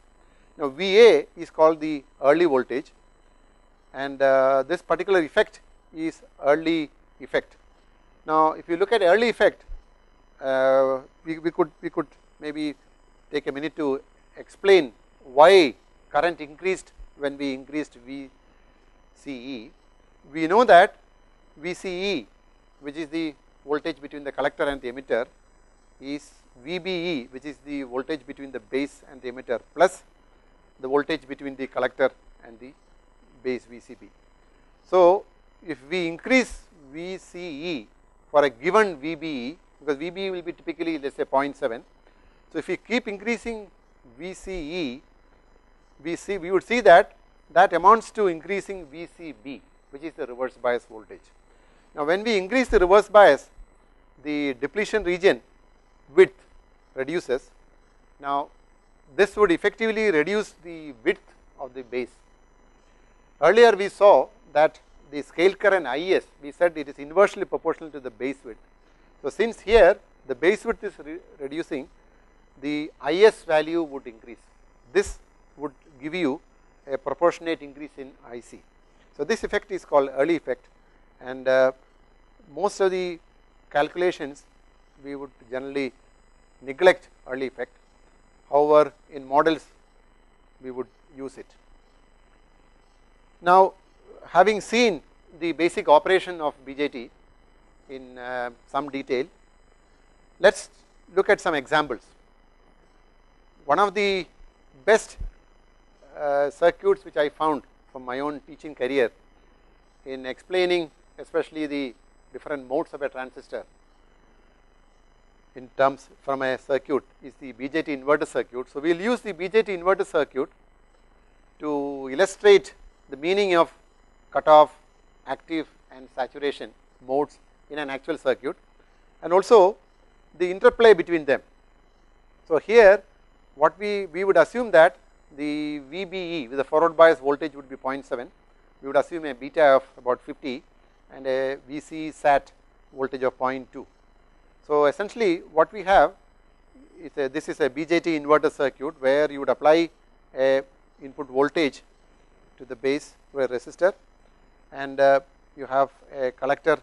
Now, VA is called the early voltage, and this particular effect is early effect. Now, if you look at early effect, we could maybe take a minute to explain why current increased when we increased VCE. We know that VCE, which is the voltage between the collector and the emitter, is VBE, which is the voltage between the base and the emitter, plus the voltage between the collector and the base VCB. So, if we increase VCE for a given VBE, because VBE will be typically, let us say 0.7. So, if we keep increasing VCE, we would see that amounts to increasing VCB, which is the reverse bias voltage. Now, when we increase the reverse bias, the depletion region width reduces. Now, this would effectively reduce the width of the base. Earlier we saw that the scale current IS, we said it is inversely proportional to the base width. So, since here the base width is reducing, the IS value would increase. This would give you a proportionate increase in IC. So, this effect is called early effect, and most of the calculations we would generally neglect early effect. However, in models we would use it. Now, having seen the basic operation of BJT, in some detail. Let us look at some examples. One of the best circuits which I found from my own teaching career in explaining especially the different modes of a transistor in terms from a circuit is the Bjt inverter circuit. So, we will use the Bjt inverter circuit to illustrate the meaning of cutoff, active and saturation modes in an actual circuit, and also the interplay between them. So, here what we would assume that the VBE with the forward bias voltage would be 0.7, we would assume a beta of about 50 and a VC sat voltage of 0.2. So, essentially what we have is this is a Bjt inverter circuit where you would apply a input voltage to the base through a resistor, and you have a collector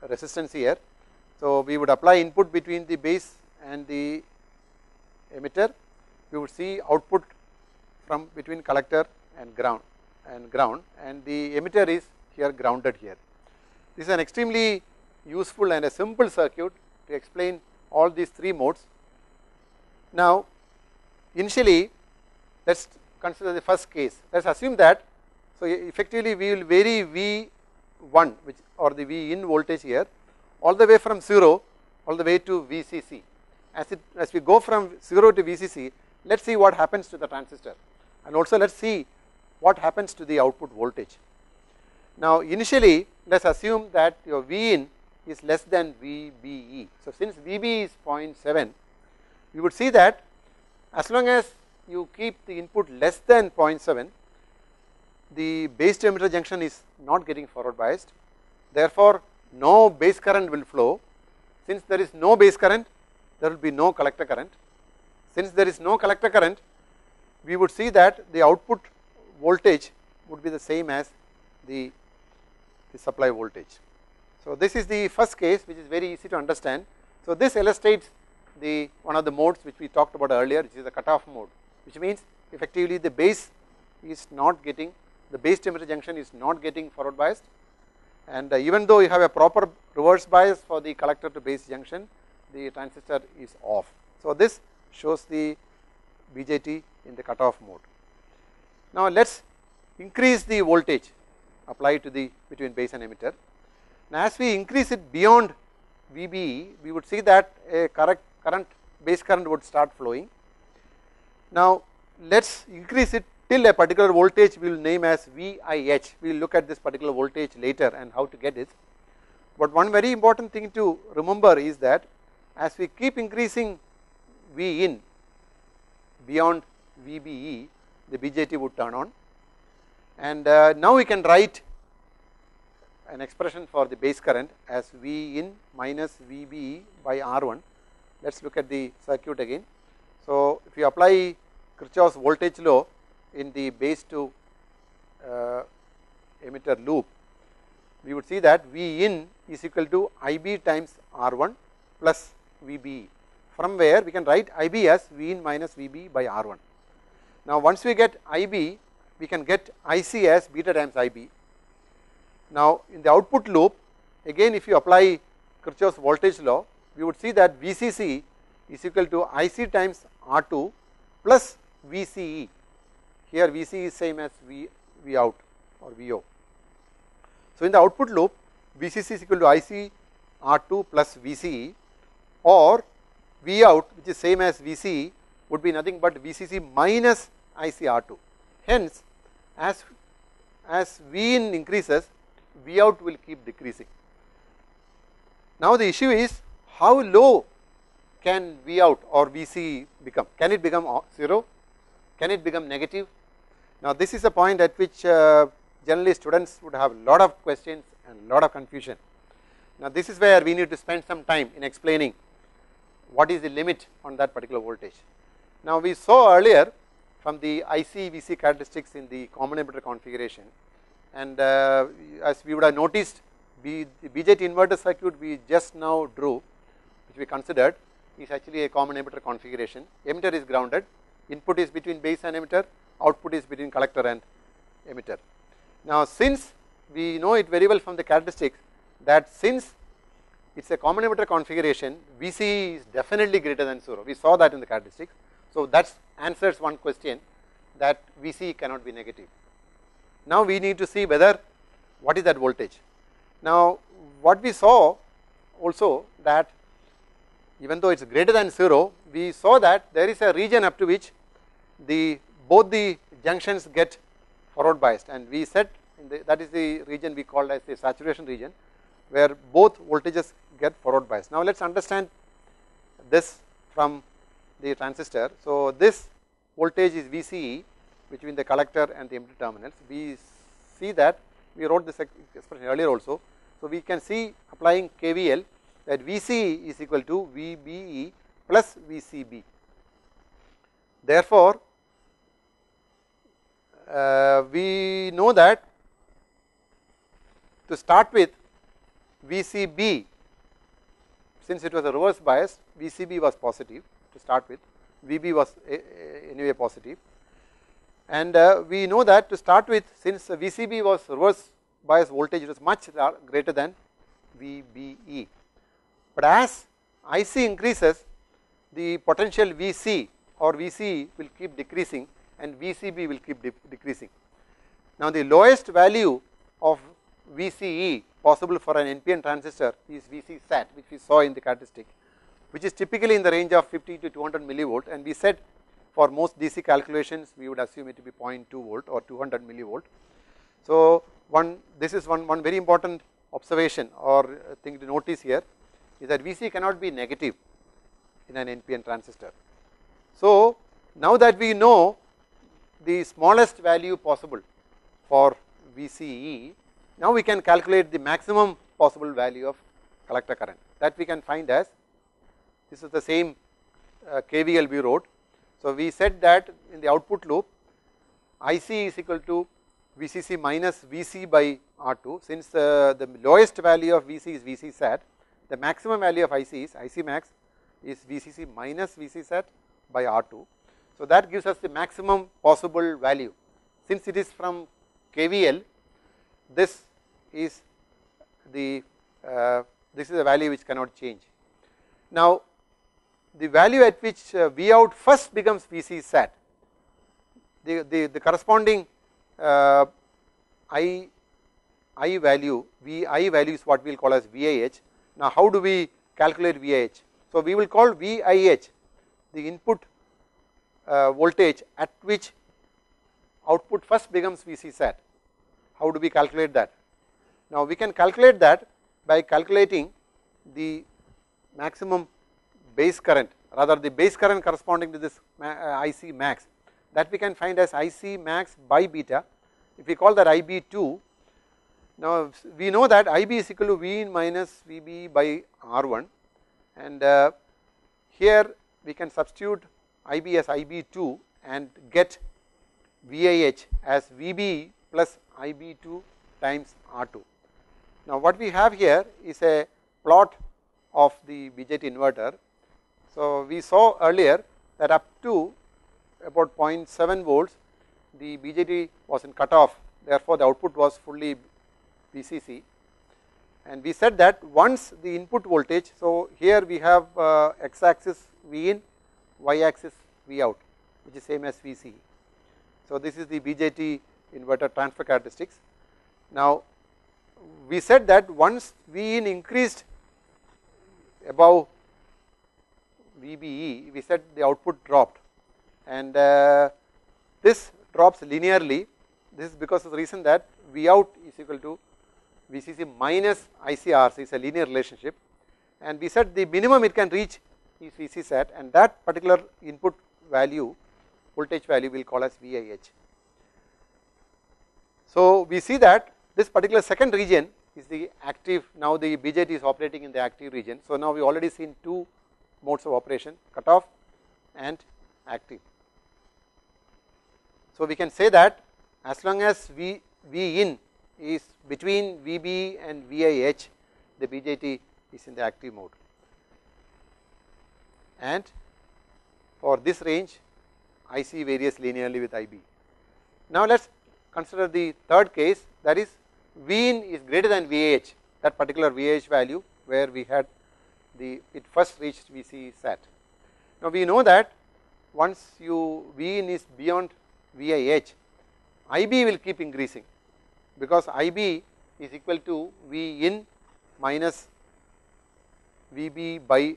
resistance here. So, we would apply input between the base and the emitter, we would see output from between collector and ground, and the emitter is here grounded here. This is an extremely useful and a simple circuit to explain all these three modes. Now, initially let us consider the first case. Let us assume that, so effectively we will vary V1 which or the V in voltage here all the way from 0 all the way to VCC. As we go from 0 to VCC, let us see what happens to the transistor, and also let us see what happens to the output voltage. Now, initially let us assume that your V in is less than VBE. So, since VB is 0.7, you would see that as long as you keep the input less than 0.7, the base to emitter junction is not getting forward biased, therefore, no base current will flow. Since there is no base current, there will be no collector current. Since there is no collector current, we would see that the output voltage would be the same as the supply voltage. So, this is the first case which is very easy to understand. So, this illustrates the one of the modes which we talked about earlier, which is the cutoff mode, which means effectively the base is not getting, the base to emitter junction is not getting forward biased, and even though you have a proper reverse bias for the collector to base junction, the transistor is off. So, this shows the Bjt in the cutoff mode. Now, let us increase the voltage applied to the between base and emitter. Now, as we increase it beyond VBE, we would see that a base current would start flowing. Now, let us increase it till a particular voltage we will name as VIH. We will look at this particular voltage later and how to get it. But one very important thing to remember is that as we keep increasing V in beyond VBE, the Bjt would turn on, and now we can write an expression for the base current as V in minus VBE by R1. Let us look at the circuit again. So, if you apply Kirchhoff's voltage law in the base to emitter loop, we would see that V in is equal to IB times R1 plus VBE, from where we can write IB as V in minus VB by R1. Now, once we get IB, we can get IC as beta times IB. Now, in the output loop, again if you apply Kirchhoff's voltage law, we would see that VCC is equal to IC times R2 plus VCE. Here VC is same as V out or VO. So, in the output loop, VCC is equal to IC R2 plus VCE, or V out, which is same as VCE, would be nothing but VCC minus IC R2. Hence, as V in increases, V out will keep decreasing. Now, the issue is how low can V out or VC become? Can it become 0? Can it become negative? Now, this is a point at which generally students would have a lot of questions and a lot of confusion. Now, this is where we need to spend some time in explaining what is the limit on that particular voltage. Now, we saw earlier from the IC VC characteristics in the common emitter configuration, and as we would have noticed, the Bjt inverter circuit we just now drew, which we considered, is actually a common emitter configuration. Emitter is grounded, input is between base and emitter, output is between collector and emitter. Now, since we know it very well from the characteristics that since it is a common emitter configuration, Vc is definitely greater than 0. We saw that in the characteristics. So, that answers one question, that Vc cannot be negative. Now, we need to see whether what is that voltage. Now, what we saw also, that even though it is greater than 0, we saw that there is a region up to which both the junctions get forward biased, and we said that is the region we called as the saturation region, where both voltages get forward biased. Now, let us understand this from the transistor. So, this voltage is Vce between the collector and the emitter terminals. We see that we wrote this expression earlier also. So, we can see applying KVL that Vce is equal to Vbe plus Vcb. Therefore, we know that to start with Vcb, since it was a reverse bias, Vcb was positive to start with, Vb was anyway positive, and we know that to start with, since Vcb was reverse bias voltage, it was much greater than Vbe. But as Ic increases, the potential Vc or Vc will keep decreasing and Vcb will keep decreasing. Now, the lowest value of Vce possible for an Npn transistor is Vc sat, which we saw in the characteristic, which is typically in the range of 50 to 200 millivolt, and we said for most DC calculations we would assume it to be 0.2 volt or 200 millivolt. So, this is one very important observation or thing to notice here, is that Vc cannot be negative in an Npn transistor. So, now that we know the smallest value possible for Vce, now we can calculate the maximum possible value of collector current, that we can find as, this is the same KVL we wrote. So, we said that in the output loop Ic is equal to Vcc minus Vc by R2. Since the lowest value of Vc is Vc sat, the maximum value of Ic is Ic max is Vcc minus Vc sat by R2. So, that gives us the maximum possible value. Since it is from KVL, this is the value which cannot change. Now, the value at which V out first becomes Vc sat, the corresponding I value, Vi value is what we will call as VIH. Now, how do we calculate VIH? So, we will call VIH the input voltage at which output first becomes Vc sat. How do we calculate that? Now, we can calculate that by calculating the maximum base current, rather the base current corresponding to this Ic max, that we can find as Ic max by beta. If we call that Ib2, now we know that Ib is equal to V in minus Vb by R1, and here we can substitute Ib as Ib2 and get VIH as Vb plus Ib2 times R2. Now, what we have here is a plot of the Bjt inverter. So, we saw earlier that up to about 0.7 volts the Bjt was in cutoff, therefore, the output was fully Vcc, and we said that once the input voltage, so here we have x axis V in, y axis V out, which is same as Vc. So, this is the Bjt inverter transfer characteristics. Now, we said that once V in increased above Vbe, we said the output dropped, and this drops linearly. This is because of the reason that V out is equal to Vcc minus ICRC, is a linear relationship, and we said the minimum it can reach is Vc sat, and that particular input value, voltage value, we will call as VIH. So, we see that this particular second region is the active, now the Bjt is operating in the active region. So, now we already seen two modes of operation, cutoff and active. So, we can say that as long as V in is between Vb and VIH, the Bjt is in the active mode, and for this range Ic varies linearly with Ib. Now, let us consider the third case, that is V in is greater than VIH, that particular VIH value where we had it first reached Vc sat. Now we know that once V in is beyond VIH, IB will keep increasing, because IB is equal to V in minus VB by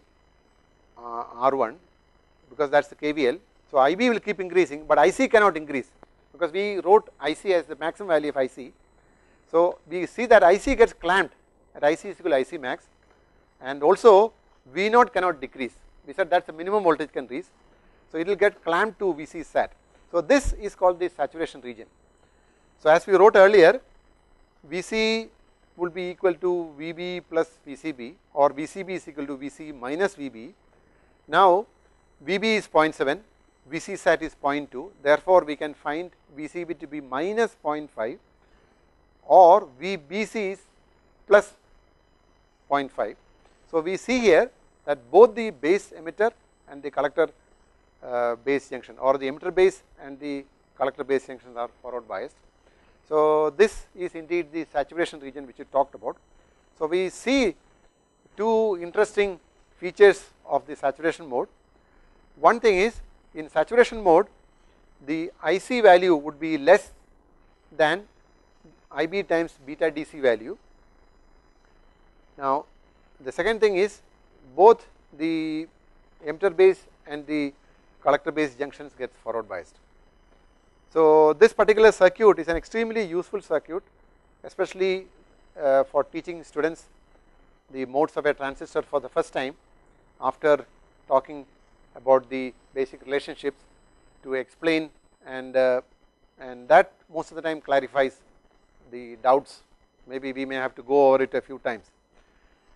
R1, because that is the KVL. So IB will keep increasing, but IC cannot increase, because we wrote IC as the maximum value of IC. So we see that IC gets clamped at IC is equal to IC max, and also V0 cannot decrease. We said that is the minimum voltage can reach, so it will get clamped to Vc sat. So this is called the saturation region. So as we wrote earlier, Vc will be equal to Vb plus Vcb, or Vcb is equal to Vc minus Vb. Now Vb is 0.7, Vc sat is 0.2, therefore we can find Vcb to be minus 0.5, or Vbc is plus 0.5. So we see here that both the base emitter and the collector base junction, or the emitter base and the collector base junctions are forward biased. So this is indeed the saturation region which we talked about. So we see two interesting features of the saturation mode. One thing is, in saturation mode the IC value would be less than IB times beta DC value. Now the second thing is, both the emitter base and the collector base junctions gets forward biased. So this particular circuit is an extremely useful circuit, especially for teaching students the modes of a transistor for the first time, after talking about the basic relationships to explain, and that most of the time clarifies the doubts. Maybe we may have to go over it a few times.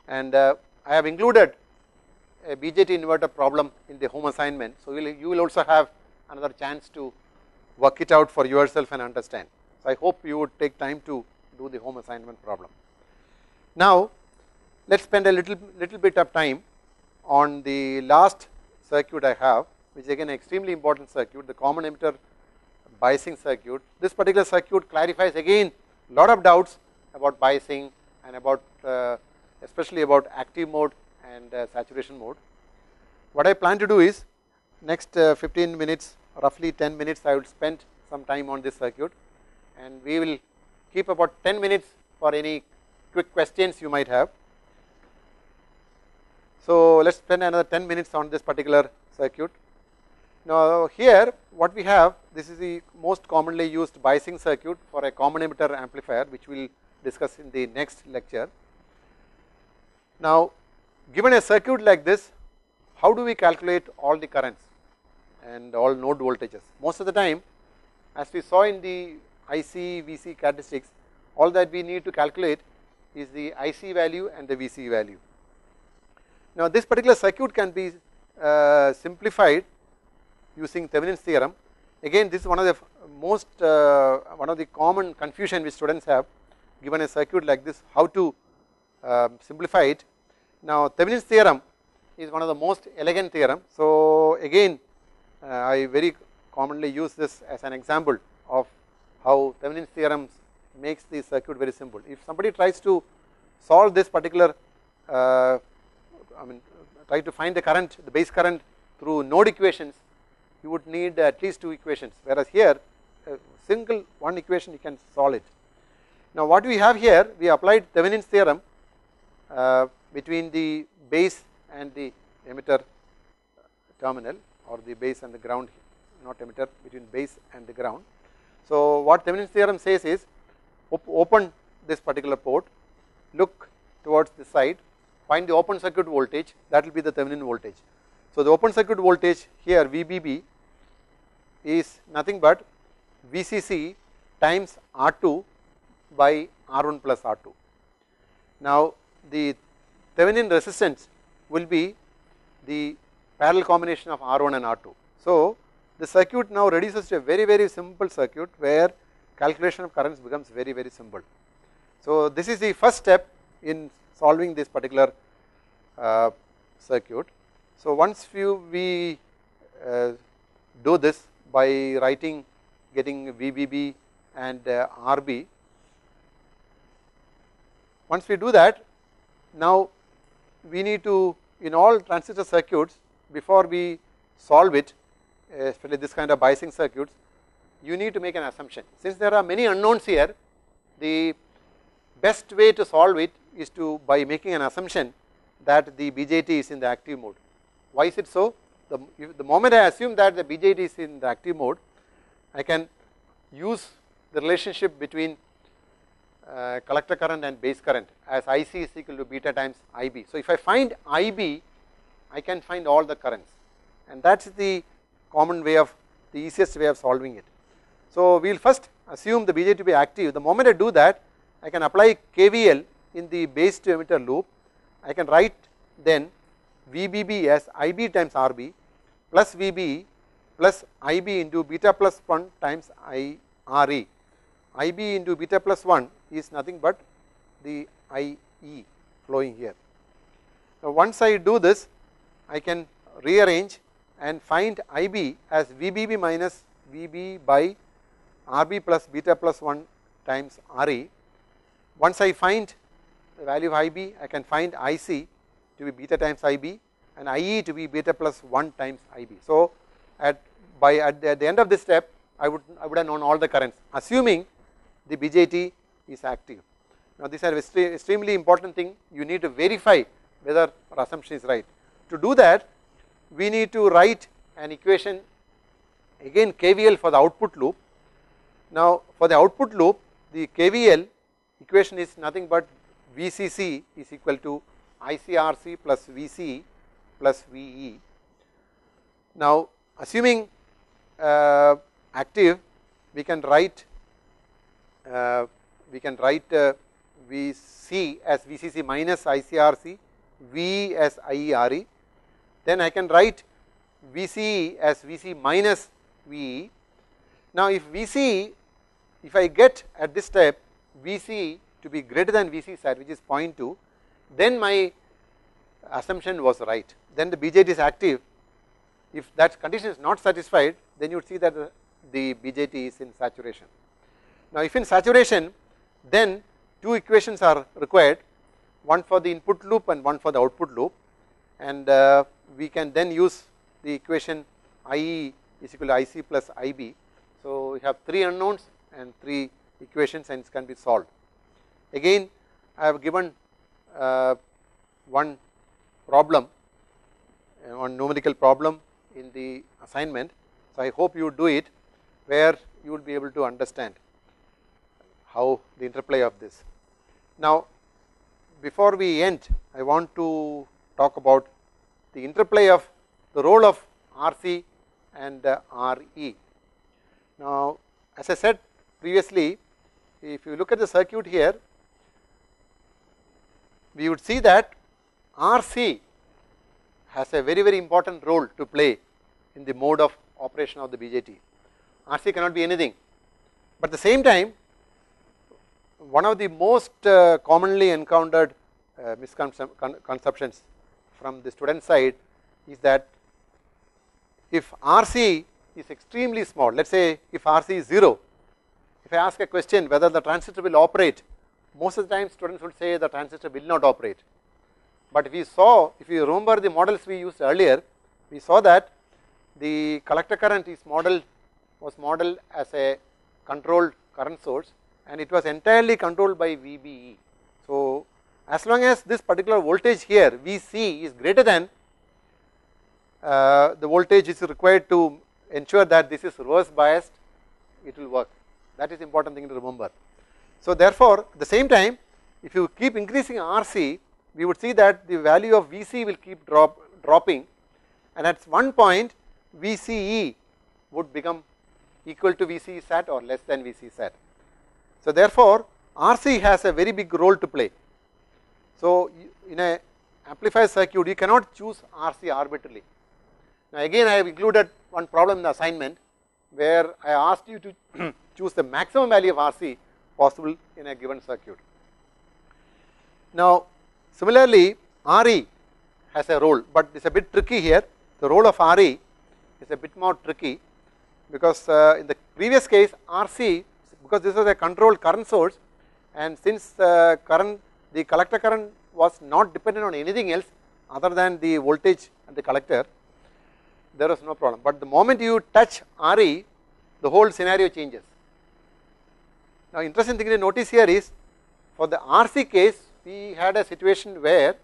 And I have included a Bjt inverter problem in the home assignment, so you will also have another chance to work it out for yourself and understand. So I hope you would take time to do the home assignment problem. Now let us spend a little bit of time on the last circuit I have, which is again an extremely important circuit, the common emitter biasing circuit. This particular circuit clarifies again a lot of doubts about biasing and about especially about active mode and saturation mode. What I plan to do is, next 15 minutes, roughly 10 minutes, I will spend some time on this circuit, and we will keep about 10 minutes for any quick questions you might have. So let us spend another 10 minutes on this particular circuit. Now here what we have, this is the most commonly used biasing circuit for a common emitter amplifier, which we will discuss in the next lecture. Now given a circuit like this, how do we calculate all the currents and all node voltages? Most of the time, as we saw in the IC VC characteristics, all that we need to calculate is the IC value and the VC value. Now this particular circuit can be simplified using Thevenin's theorem. Again, this is one of the most one of the common confusion which students have, given a circuit like this, how to simplify it. Now Thevenin's theorem is one of the most elegant theorem. So again, I very commonly use this as an example of how Thevenin's theorem makes the circuit very simple. If somebody tries to solve this particular, try to find the current, the base current through node equations, you would need at least 2 equations, whereas here single one equation you can solve it. Now what we have here, we applied Thevenin's theorem between the base and the emitter terminal, or the base and the ground, not emitter, between base and the ground. So what Thevenin's theorem says is, open this particular port, look towards the side, find the open circuit voltage, that will be the Thevenin voltage. So the open circuit voltage here, VBB, is nothing but VCC times R2 by R1 plus R2. Now the Thevenin resistance will be the parallel combination of R1 and R2. So the circuit now reduces to a very simple circuit, where calculation of currents becomes very simple. So this is the first step in solving this particular circuit. So once we do this by writing, getting VBB and RB, once we do that, now we need to, in all transistor circuits, before we solve it, especially this kind of biasing circuits, you need to make an assumption. Since there are many unknowns here, the best way to solve it is to by making an assumption that the Bjt is in the active mode. Why is it so? The moment I assume that the Bjt is in the active mode, I can use the relationship between collector current and base current as IC is equal to beta times IB. So if I find IB, I can find all the currents, and that is the common way of, the easiest way of solving it. So we will first assume the Bjt to be active. The moment I do that, I can apply KVL in the base to emitter loop. I can write then VBB as IB times RB plus VB plus IB into beta plus 1 times RE. IB into beta plus 1 is nothing but the IE flowing here. Now once I do this, I can rearrange and find IB as VBB minus VB by RB plus beta plus 1 times RE. Once I find the value of IB, I can find IC to be beta times IB and IE to be beta plus 1 times IB. So at the end of this step, I would have known all the currents, assuming the Bjt is active. Now this is an extremely important thing. You need to verify whether our assumption is right. To do that, we need to write an equation, again KVL for the output loop. Now for the output loop, the KVL equation is nothing but VCC is equal to ICRC plus VCE plus VE. Now assuming active, we can write VC as VCC minus ICRC, V as IERE. Then I can write VCE as VC minus VE. Now if VCE, if I get at this step VCE to be greater than VC sat, which is 0.2, then my assumption was right. Then the Bjt is active. If that condition is not satisfied, then you would see that the Bjt is in saturation. Now if in saturation, then two equations are required, one for the input loop and one for the output loop, and we can then use the equation IE is equal to IC plus IB. So we have 3 unknowns and 3 equations, and it can be solved. Again, I have given one problem, one numerical problem in the assignment. So I hope you do it, where you will be able to understand how the interplay of this. Now before we end, I want to talk about the interplay of the role of RC and RE. Now as I said previously, if you look at the circuit here, we would see that RC has a very important role to play in the mode of operation of the Bjt. RC cannot be anything, but at the same time, one of the most commonly encountered misconceptions from the student side is that if RC is extremely small, let us say if RC is 0, if I ask a question whether the transistor will operate, most of the time students would say the transistor will not operate. But if you remember the models we used earlier, we saw that the collector current was modeled as a controlled current source, and it was entirely controlled by VBE. So as long as this particular voltage here Vc is greater than the voltage is required to ensure that this is reverse biased, it will work. That is important thing to remember. So therefore at the same time, if you keep increasing RC, we would see that the value of Vc will keep dropping, and at one point Vce would become equal to Vc sat or less than Vc sat. So therefore RC has a very big role to play. So in a amplifier circuit, you cannot choose RC arbitrarily. Now again, I have included one problem in the assignment where I asked you to choose the maximum value of RC possible in a given circuit. Now similarly, RE has a role, but it is a bit tricky here. The role of RE is a bit more tricky, because in the previous case RC, because this was a controlled current source, and since the collector current was not dependent on anything else, other than the voltage at the collector, there was no problem. But the moment you touch Re, the whole scenario changes. Now interesting thing to notice here is, for the RC case, we had a situation where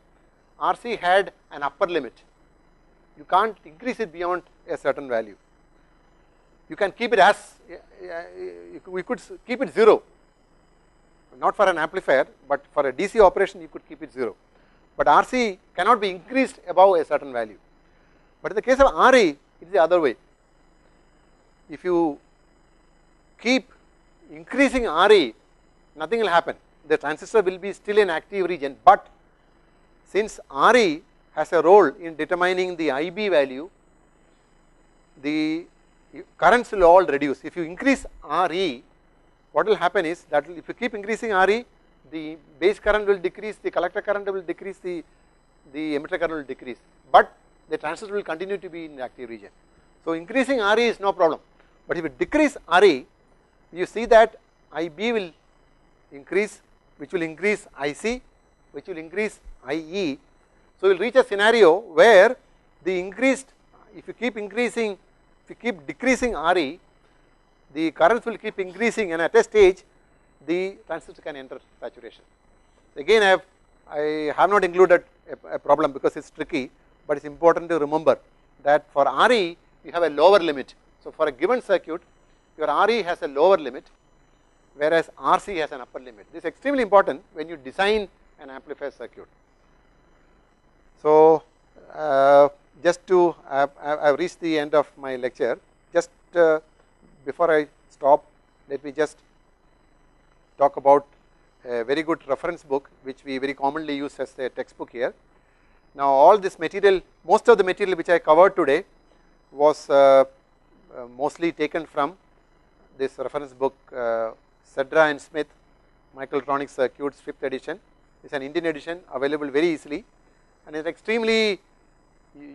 RC had an upper limit. You can't increase it beyond a certain value. You can keep it as, we could keep it 0, not for an amplifier, but for a DC operation you could keep it 0. But RC cannot be increased above a certain value. But in the case of Re, it is the other way. If you keep increasing Re, nothing will happen. The transistor will be still in active region, but since Re has a role in determining the IB value, the currents will all reduce. If you increase Re, what will happen is that if you keep increasing Re, the base current will decrease, the collector current will decrease, the emitter current will decrease, but the transistor will continue to be in the active region. So increasing Re is no problem, but if you decrease Re, you see that IB will increase, which will increase IC, which will increase IE. So we will reach a scenario where the increased, if you keep increasing, if you keep decreasing Re, the currents will keep increasing, and at a stage the transistor can enter saturation. Again, I have not included a problem because it is tricky, but it is important to remember that for Re you have a lower limit. So for a given circuit, your Re has a lower limit, whereas RC has an upper limit. This is extremely important when you design an amplifier circuit. So just to, I have reached the end of my lecture. Just before I stop, let me just talk about a very good reference book which we very commonly use as a textbook here. Now all this material, most of the material which I covered today was mostly taken from this reference book, Cedra and Smith, Microelectronic Circuits, 5th edition. It is an Indian edition, available very easily, and it is extremely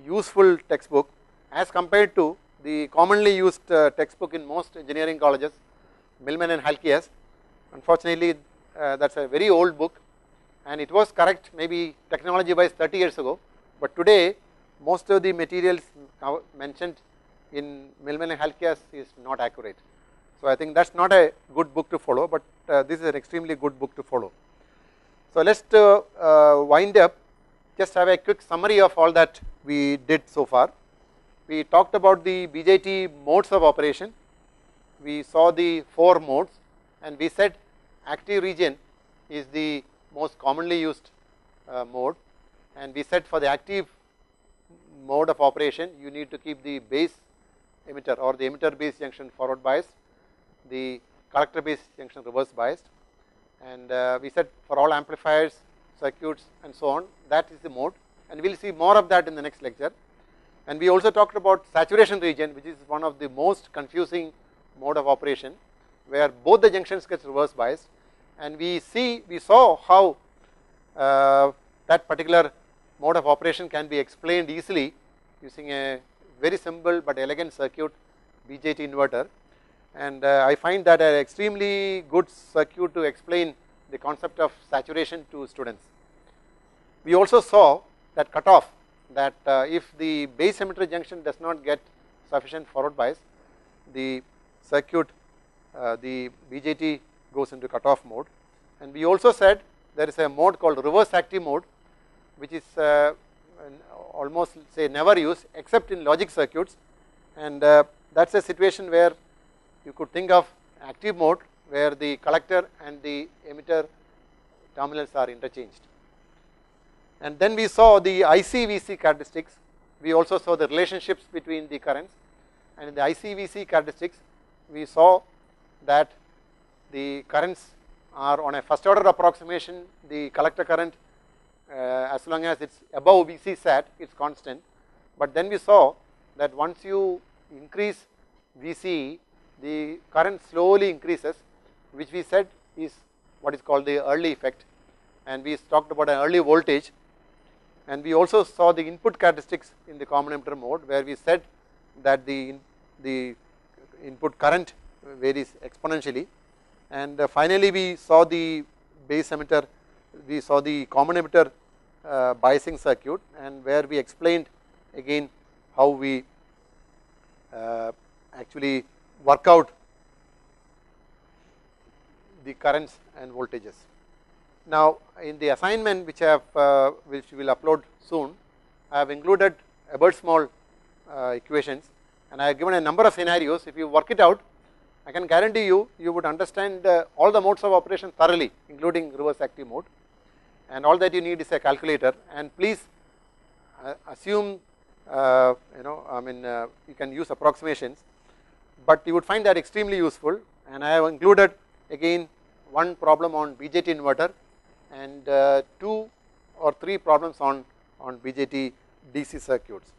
useful textbook as compared to the commonly used textbook in most engineering colleges, Millman and Halkias. Unfortunately, that is a very old book, and it was correct maybe technology wise 30 years ago, but today most of the materials mentioned in Millman and Halkias is not accurate. So I think that is not a good book to follow, but this is an extremely good book to follow. So let us wind up, just have a quick summary of all that we did so far. We talked about the BJT modes of operation, we saw the 4 modes, and we said active region is the most commonly used mode, and we said for the active mode of operation you need to keep the base emitter or the emitter base junction forward biased, the collector base junction reverse biased, and we said for all amplifiers, circuits and so on, that is the mode, and we will see more of that in the next lecture. And we also talked about saturation region, which is one of the most confusing mode of operation, where both the junctions get reverse biased, and we saw how that particular mode of operation can be explained easily using a very simple but elegant circuit, Bjt inverter, and I find that an extremely good circuit to explain the concept of saturation to students. We also saw that cutoff, that if the base emitter junction does not get sufficient forward bias, the circuit, the BJT goes into cutoff mode. And we also said there is a mode called reverse active mode, which is almost say never used except in logic circuits, and that is a situation where you could think of active mode where the collector and the emitter terminals are interchanged. And then we saw the IC-VC characteristics, we also saw the relationships between the currents, and in the IC-VC characteristics we saw that the currents are on a first order approximation, the collector current as long as it is above VC sat it is constant, but then we saw that once you increase VC, the current slowly increases, which we said is what is called the early effect, and we talked about an early voltage. And we also saw the input characteristics in the common emitter mode, where we said that the input current varies exponentially, and finally we saw the base emitter, we saw the common emitter biasing circuit, and where we explained again how we actually work out the currents and voltages. Now, in the assignment which I have which we will upload soon, I have included Ebert-Small equations, and I have given a number of scenarios. If you work it out, I can guarantee you, you would understand all the modes of operation thoroughly, including reverse active mode, and all that you need is a calculator. And please assume you can use approximations, but you would find that extremely useful. And I have included again one problem on Bjt inverter and 2 or 3 problems on Bjt DC circuits.